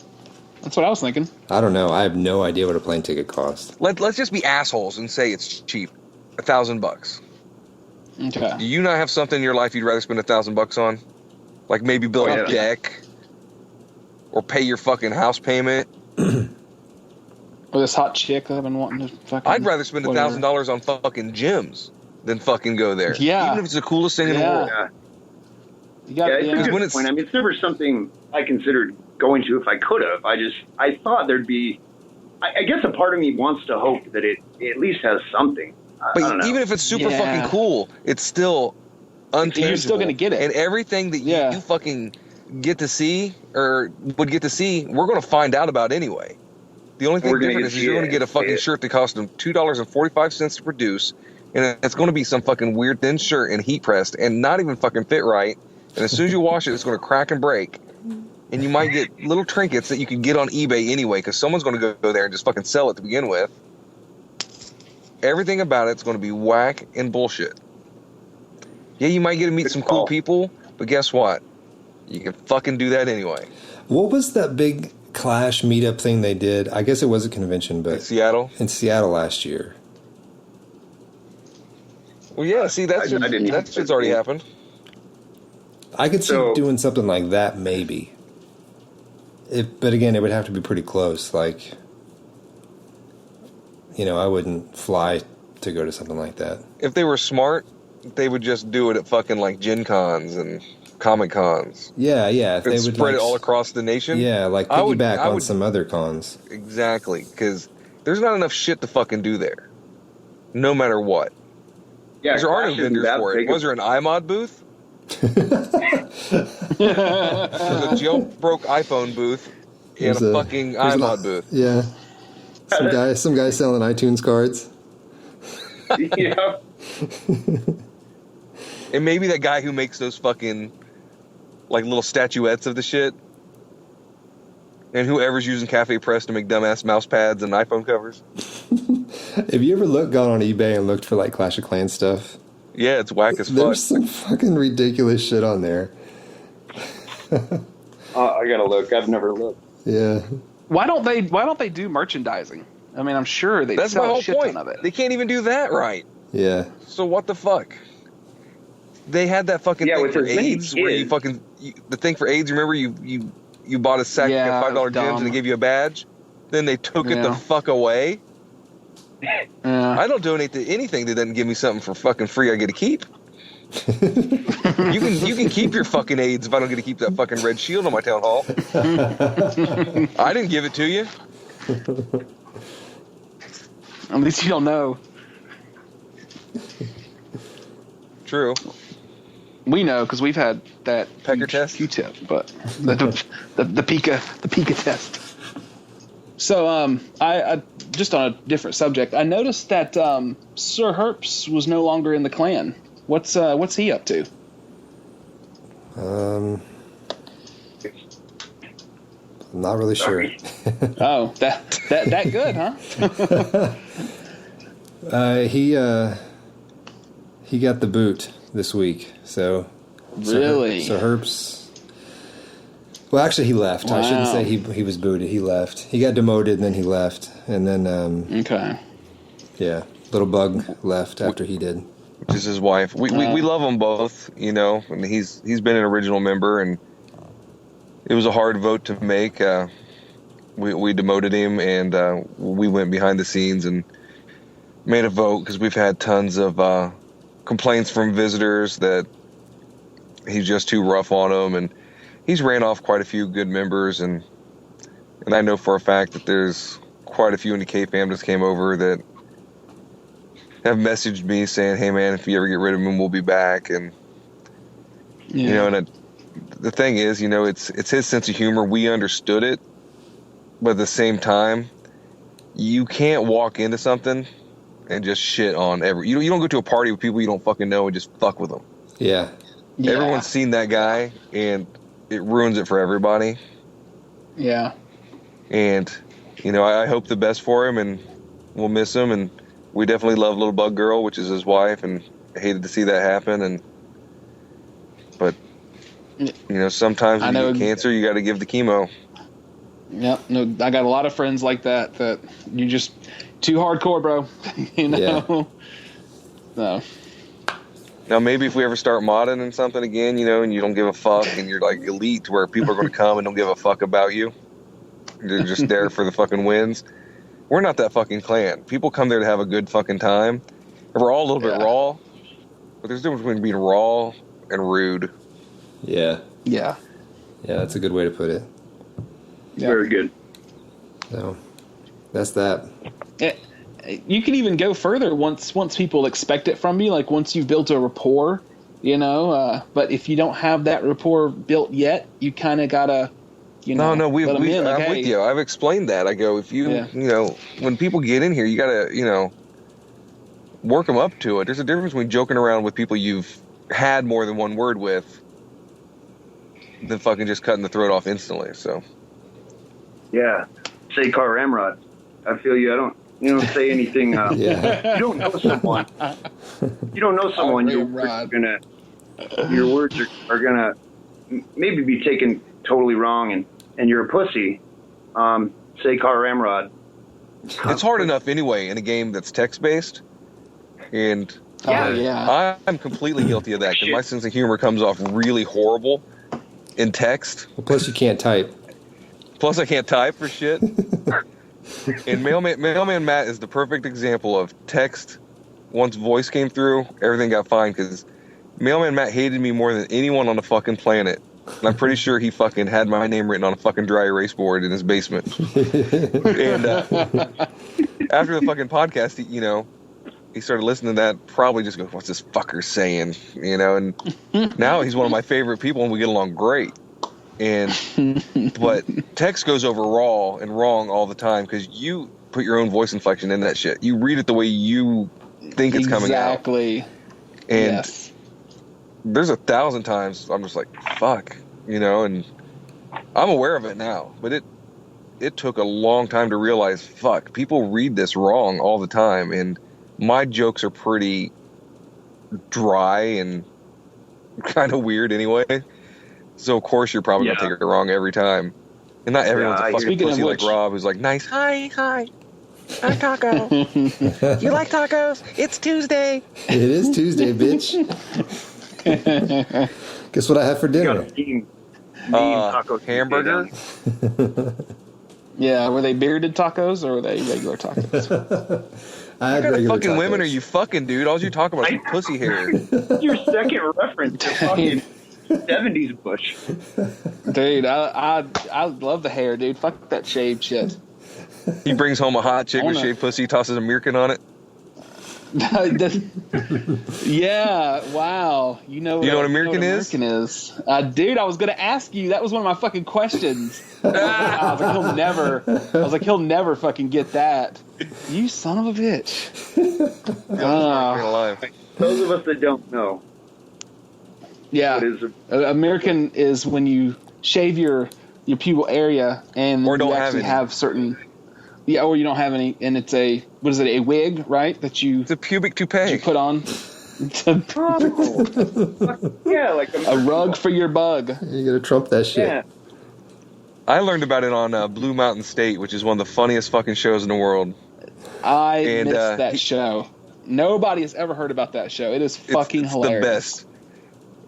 That's what I was thinking. I don't know. I have no idea what a plane ticket costs. Let's just be assholes and say it's cheap, $1,000. Okay. Do you not have something in your life you'd rather spend $1,000 on? Like maybe build a deck, or pay your fucking house payment. Or this hot chick that I've been wanting to fucking... I'd rather spend $1,000 on fucking gyms than fucking go there. Yeah. Even if it's the coolest thing in the world. Yeah, it's a good point. I mean, it's never something I considered going to if I could have. I thought there'd be... I guess a part of me wants to hope that it at least has something. But even if it's super fucking cool, it's still untangible. You're still going to get it. And everything that you fucking get to see, or would get to see, we're going to find out about anyway. The only thing different is you're going to get a fucking shirt that costs them $2.45 to produce, and it's going to be some fucking weird thin shirt and heat pressed and not even fucking fit right. And as soon as you wash it, it's going to crack and break. And you might get little trinkets that you can get on eBay anyway, because someone's going to go there and just fucking sell it to begin with. Everything about it's going to be whack and bullshit. Yeah, you might get to meet some cool people, but guess what? You can fucking do that anyway. What was that big Clash meetup thing they did? I guess it was a convention, but... In Seattle? In Seattle last year. Well, yeah, see, that shit's already happened. I could see doing something like that, maybe. But again, it would have to be pretty close. Like, you know, I wouldn't fly to go to something like that. If they were smart, they would just do it at fucking like Gen Cons and Comic Cons. Yeah. If they would spread it all across the nation. Yeah, like piggyback on some other cons. Exactly, because there's not enough shit to fucking do there. No matter what. Yeah, there are no vendors for it. Was there an iMod booth? There's a jailbroke iPhone booth and a fucking iMod booth. Yeah. Some guy selling iTunes cards. Yeah. And maybe that guy who makes those fucking like little statuettes of the shit. And whoever's using Cafe Press to make dumbass mouse pads and iPhone covers. Have you ever gone on eBay and looked for like Clash of Clans stuff? Yeah, it's whack as fuck. There's some fucking ridiculous shit on there. I gotta look. I've never looked. Yeah. Why don't they do merchandising? I mean, I'm sure they sell a shit ton of it. They can't even do that right. Yeah. So what the fuck? They had that fucking thing for AIDS where you fucking the thing for AIDS. Remember you bought a sack of $5 gems and they gave you a badge. Then they took it the fuck away. I don't donate to anything that doesn't give me something for fucking free. I get to keep. You can keep your fucking AIDS if I don't get to keep that fucking red shield on my town hall. I didn't give it to you. At least you don't know. True. We know because we've had that pecker test, Q-tip, but the Pika test. So, I just on a different subject, I noticed that Sir Herps was no longer in the clan. What's he up to? I'm not really sure. Oh, that good, huh? He got the boot this week. So really, so Herps. Well, actually, he left. Wow. I shouldn't say he was booted. He left. He got demoted, and then he left, and then okay, yeah, Little Bug left after he did. Which is his wife. We love them both, you know. And he's been an original member, and it was a hard vote to make. We demoted him, and we went behind the scenes and made a vote because we've had tons of complaints from visitors that he's just too rough on them, and he's ran off quite a few good members, and I know for a fact that there's quite a few in the K-fam that came over that have messaged me saying, hey man, if you ever get rid of him, we'll be back. And Yeah. You know, and the thing is, you know, it's his sense of humor. We understood it, but at the same time, you can't walk into something and just shit on you don't go to a party with people you don't fucking know and just fuck with them. Yeah. Yeah. Everyone's seen that guy, and it ruins it for everybody. Yeah. And, you know, I hope the best for him, and we'll miss him. And we definitely love Little Bug Girl, which is his wife, and I hated to see that happen. But, you know, sometimes when you get cancer, you got to give the chemo. Yep. No, I got a lot of friends like that you just too hardcore, bro. You know? Yeah. So. Now, maybe if we ever start modding and something again, you know, and you don't give a fuck, and you're like elite to where people are going to come and don't give a fuck about you. You're just there for the fucking wins. We're not that fucking clan. People come there to have a good fucking time. And we're all a little bit raw, but there's a difference between being raw and rude. Yeah. Yeah. Yeah, that's a good way to put it. Yeah. Very good. So, that's that. You can even go further once people expect it from you, like once you've built a rapport, you know. But if you don't have that rapport built yet, you kind of gotta, you know. No, I'm with you. I've explained that. I go, if you, you know, when people get in here, you gotta, you know, work them up to it. There's a difference between joking around with people you've had more than one word with than fucking just cutting the throat off instantly. So. Yeah. Say Car Ramrod. I feel you. You don't say anything. Yeah. You don't know someone. You don't know someone. Your words are gonna maybe be taken totally wrong, and you're a pussy. Say Car Ramrod. It's hard enough anyway in a game that's text based, and I'm completely guilty of that because my sense of humor comes off really horrible in text. Well, plus you can't type. Plus I can't type for shit. And Mailman Matt is the perfect example of text. Once voice came through, everything got fine because Mailman Matt hated me more than anyone on the fucking planet. And I'm pretty sure he fucking had my name written on a fucking dry erase board in his basement. And after the fucking podcast, he started listening to that, probably just goes, what's this fucker saying? You know, and now he's one of my favorite people and we get along great. But text goes over raw and wrong all the time because you put your own voice inflection in that shit. You read it the way you think it's coming out. Exactly. And there's 1,000 times I'm just like, fuck, you know, and I'm aware of it now. But it took a long time to realize, fuck, people read this wrong all the time. And my jokes are pretty dry and kind of weird anyway. So, of course, you're probably going to take it wrong every time. And not everyone's a fucking pussy like Rob who's like, nice. Hi, I'm Taco. You like tacos? It's Tuesday. It is Tuesday, bitch. Guess what I have for dinner? Hamburger. Yeah, were they bearded tacos or were they regular tacos? I had what kind of fucking tacos. women are you fucking, dude? All you talk about is pussy hair. Your second reference to fucking 70s bush. Dude, I love the hair, dude. Fuck that shaved shit. He brings home a hot chick with shaved pussy, tosses a merkin on it. Yeah, wow. You know what a merkin is? Dude, I was going to ask you. That was one of my fucking questions. I was like, he'll never fucking get that. You son of a bitch. Those of us that don't know. Yeah. American is when you shave your pubal area and or don't you actually have certain... Yeah, or you don't have any, and it's a wig, right? It's a pubic toupee. You put on. Yeah, like a rug for your bug. You gotta trump that shit. Yeah. I learned about it on Blue Mountain State, which is one of the funniest fucking shows in the world. I missed that show. Nobody has ever heard about that show. It is fucking hilarious. It's the best.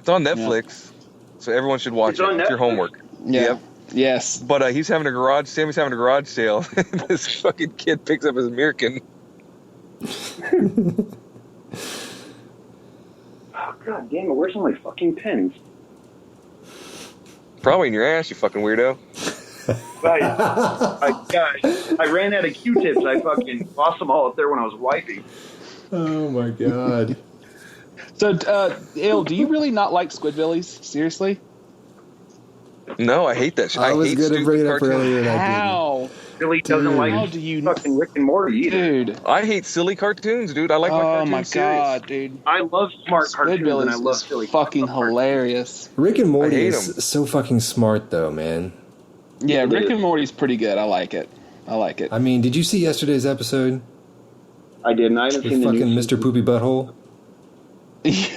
It's on Netflix, so everyone should watch it. It's your homework. Yeah. Yep. Yes. But Sammy's having a garage sale. This fucking kid picks up his merkin. Oh, god damn it, where's all my fucking pens? Probably in your ass, you fucking weirdo. I ran out of Q-tips. I fucking lost them all up there when I was wiping. Oh my god. So, Il, do you really not like Squidbillies? Seriously? No, I hate that shit. I was hate going to bring it up stupid earlier and I didn't. How? Billy doesn't How like do you... fucking Rick and Morty either. Dude. I hate silly cartoons, dude. I like my Oh cartoons my serious. god, dude. I love smart cartoons and I Squidbillies love is silly fucking cartoons. hilarious. Rick and Morty I hate is so fucking smart, though, man. Yeah, It Rick is. and Morty's pretty good. I like it. I mean, did you see yesterday's episode I didn't. I haven't with seen the fucking new Mr. Poopy Butthole?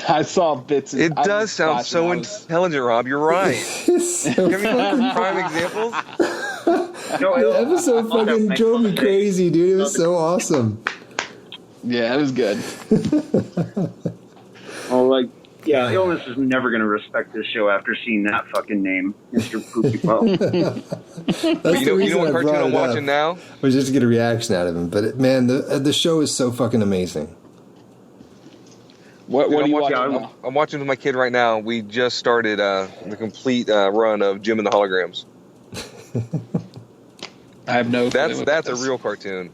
I saw bits. It I does was sound watching, so I was- intelligent, Rob. You're right. It's so Give me some prime examples. No, The episode fucking drove me crazy, dude. It was so awesome. Yeah, it was good. Oh, like, yeah, Illness is never going to respect this show after seeing that fucking name, Mr. Poopy Butthole. That's You the know reason what I cartoon brought I'm it up. watching now? Was just to get a reaction out of him. But man, the show is so fucking amazing. What Dude, are you watching- watching now? I'm watching with my kid right now. We just started the complete run of Jim and the Holograms. I have no. clue That's what a this- real cartoon.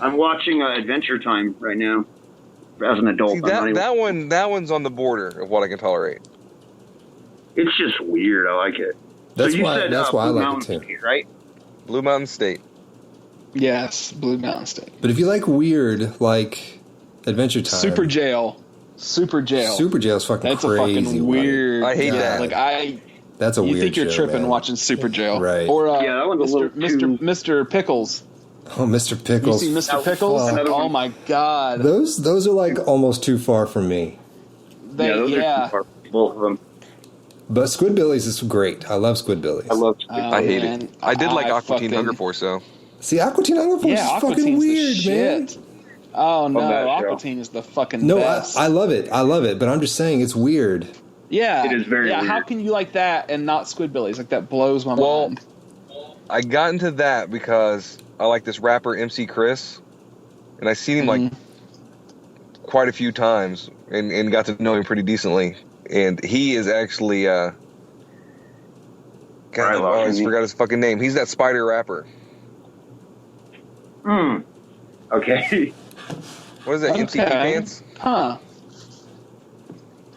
I'm watching Adventure Time right now. As an adult, See, that one's on the border of what I can tolerate. it's just weird. I like it. That's so you why. said, That's why I Blue like Mountain it too. State, right? Blue Mountain State. Yes, Blue Mountain State. But if you like weird, like Adventure Time, Super Jail. Super Jail. Super Jail's fucking That's crazy. a fucking buddy. weird. I hate that. Like That's a you weird think you're show, tripping man. watching Super Jail, Right. Or Yeah, that one's a little Mr. Pickles. Oh, Mr. Pickles. You see Mr. That- Pickles? another Oh one. my god. Those are like almost too far from me. Those are too far, both of them. But Squidbillies is great. I love Squidbillies. I love. Oh, I hate man. it. I did like Aqua Teen fucking- Hunger Force, though. See, Aqua Teen Hunger Force Yeah, is Aqua fucking Teen's the weird, man. shit. Oh no, that Aqua show. Teen is the fucking No, best. I love it. I love it. But I'm just saying it's weird. Yeah, It is very Yeah, how weird. can you like that and not Squidbillies? Like that blows my Well, mind. I got into that because I like this rapper MC Chris, and I seen him like quite a few times, and got to know him pretty decently. And he is actually God, I I love always him. forgot his fucking name. He's that spider rapper. Okay. What is that? Okay. MCP Pants? Huh?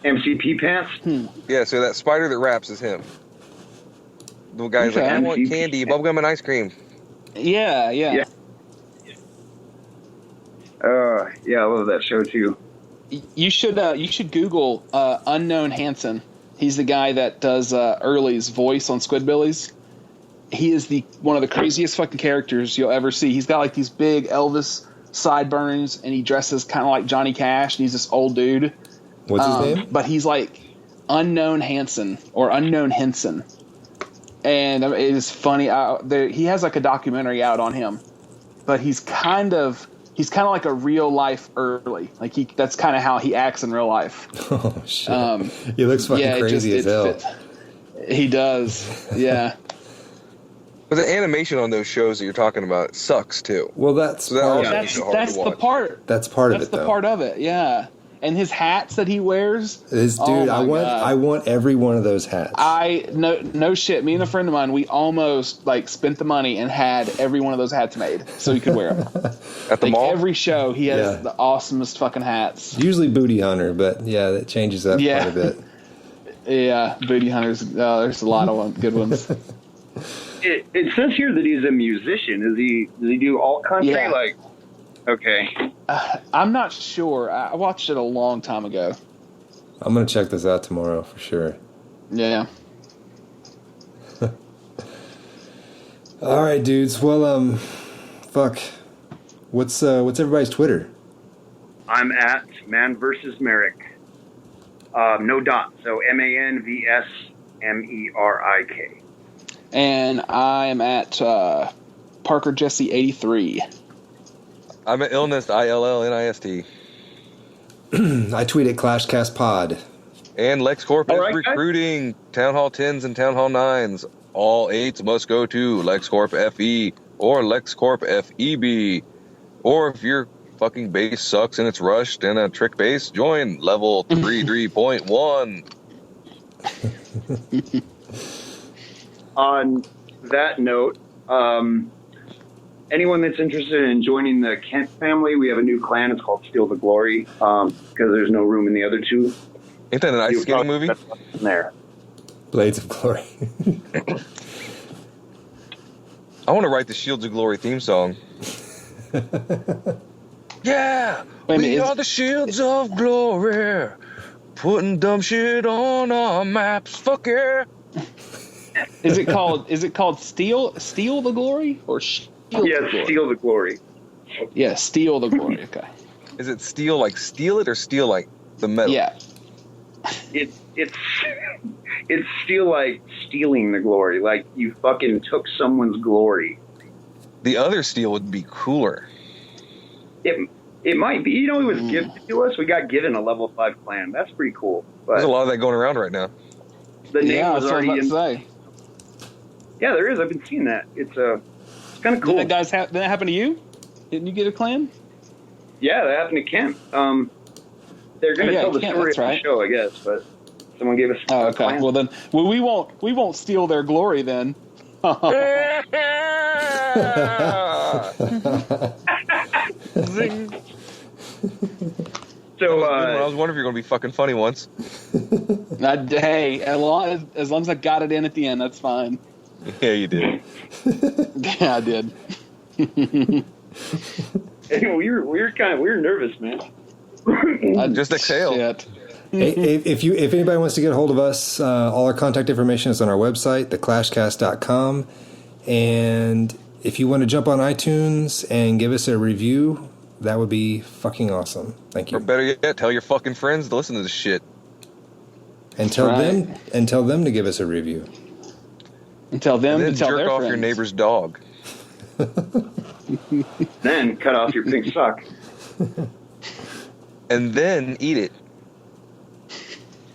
MCP pants. Yeah, so that spider that raps is him. The guy's like, Okay. I want candy, bubblegum, and ice cream. Yeah. Yeah. Yeah, I love that show too. You should Google Unknown Hansen. He's the guy that does Early's voice on Squidbillies. He is one of the craziest fucking characters you'll ever see. He's got like these big Elvis sideburns, and he dresses kind of like Johnny Cash, and he's this old dude. What's his name? But he's like Unknown Hansen or Unknown Henson, and it is funny. He has like a documentary out on him, but he's kind of like a real life Early. Like that's kind of how he acts in real life. Oh shit! He looks fucking it crazy as hell. He does. Yeah. But the animation on those shows that you're talking about sucks too. Well, that's So that part also of it. makes it hard That's to the watch. part. That's part of That's it, the though. part of it. Yeah. And his hats that he wears. This Oh dude, my God. I want every one of those hats. No shit. Me and a friend of mine, we almost like spent the money and had every one of those hats made so he could wear them. At the Like mall? every show, he has Yeah. the awesomest fucking hats. Usually Booty Hunter, but yeah, that changes that Yeah. quite a bit. Yeah, Booty Hunters. There's a lot of good ones. It says here that he's a musician. Does he do alt country? Yeah. Like, okay. I'm not sure. I watched it a long time ago. I'm gonna check this out tomorrow for sure. Yeah. All right, dudes. Well, fuck. What's everybody's Twitter? I'm at MANvsmerik. No dot. So MANvsmerik. And I am at Parker Jesse 83. I'm at Illness, ILLNIST. I tweet at ClashCastPod. And LexCorp All is right, guys. recruiting Town Hall 10s and Town Hall 9s. All 8s must go to LexCorp FE or LexCorp FEB. Or if your fucking base sucks and it's rushed and a trick base, join level 33.1. On that note, anyone that's interested in joining the Kent family, we have a new clan. It's called Steal the Glory because there's no room in the other two. Ain't that an ice skating movie? There. Blades of Glory. I want to write the Shields of Glory theme song. Yeah, we are the Shields of Glory, putting dumb shit on our maps. Fuck yeah. Is it called Steal the Glory or Shield the Glory? Steal the Glory. Yeah, Steal the Glory. Okay. Is it steal like steal it or steal like the metal? Yeah. It's steal like stealing the glory. Like you fucking took someone's glory. The other steal would be cooler. It might be. You know, it was given to us. We got given a level 5 clan. That's pretty cool. But There's a lot of that going around right now. the name was that's what I already was about to say. Yeah, there is. I've been seeing that. It's kind of cool. Did that happen to you? Didn't you get a clan? Yeah, that happened to Kent. They're going to tell the Kent, story of that's right. the show, I guess. But someone gave us. Oh, a okay. clan. Well then, we won't steal their glory then. Zing. So I was wondering if you're going to be fucking funny once. Hey, as long as I got it in at the end, that's fine. Yeah, you did. Yeah, I did. hey, we were nervous, man. Just exhale. Shit. Hey, if anybody wants to get a hold of us, all our contact information is on our website, theclashcast.com. And if you want to jump on iTunes and give us a review, that would be fucking awesome. Thank you. Or better yet, tell your fucking friends to listen to this shit. And tell Right. them to give us a review. And tell them And then to tell jerk their off friends. your neighbor's dog. Then cut off your pink sock. And then eat it.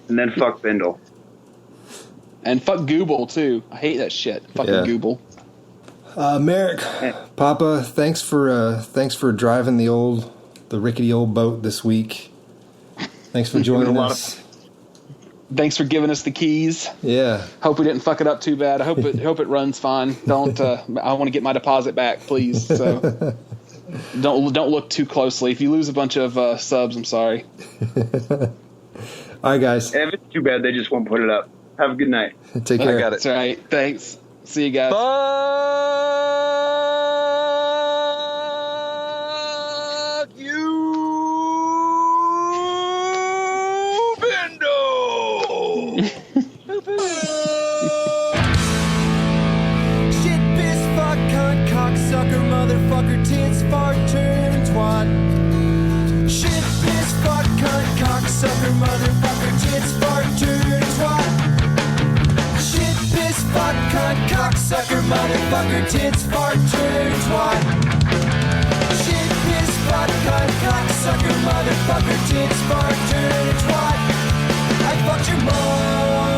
And then fuck Bindle. And fuck Google too. I hate that shit. Fucking Yeah. Google. Merrick, Papa, thanks for driving the rickety old boat this week. Thanks for joining us. Thanks for giving us the keys. Yeah. Hope we didn't fuck it up too bad. I hope it runs fine. Don't. I want to get my deposit back, please. So don't look too closely. If you lose a bunch of subs, I'm sorry. All right, guys. If it's too bad, they just won't put it up. Have a good night. Take care. I got it. That's right. Thanks. See you guys. Fuck you, Bendo! Shit, piss, fuck, cunt, cocksucker, motherfucker, tits, fart, turd, and twat. Shit, piss, fuck, cunt, cocksucker, motherfucker, tits, fart, turd, and twat. Shit, piss, fuck, cunt, cocksucker, motherfucker, tits, fart, turd, and twat. Shit, piss, fuck, cunt, cocksucker, motherfucker, tits, fart, turd, and twat. I fucked your mom.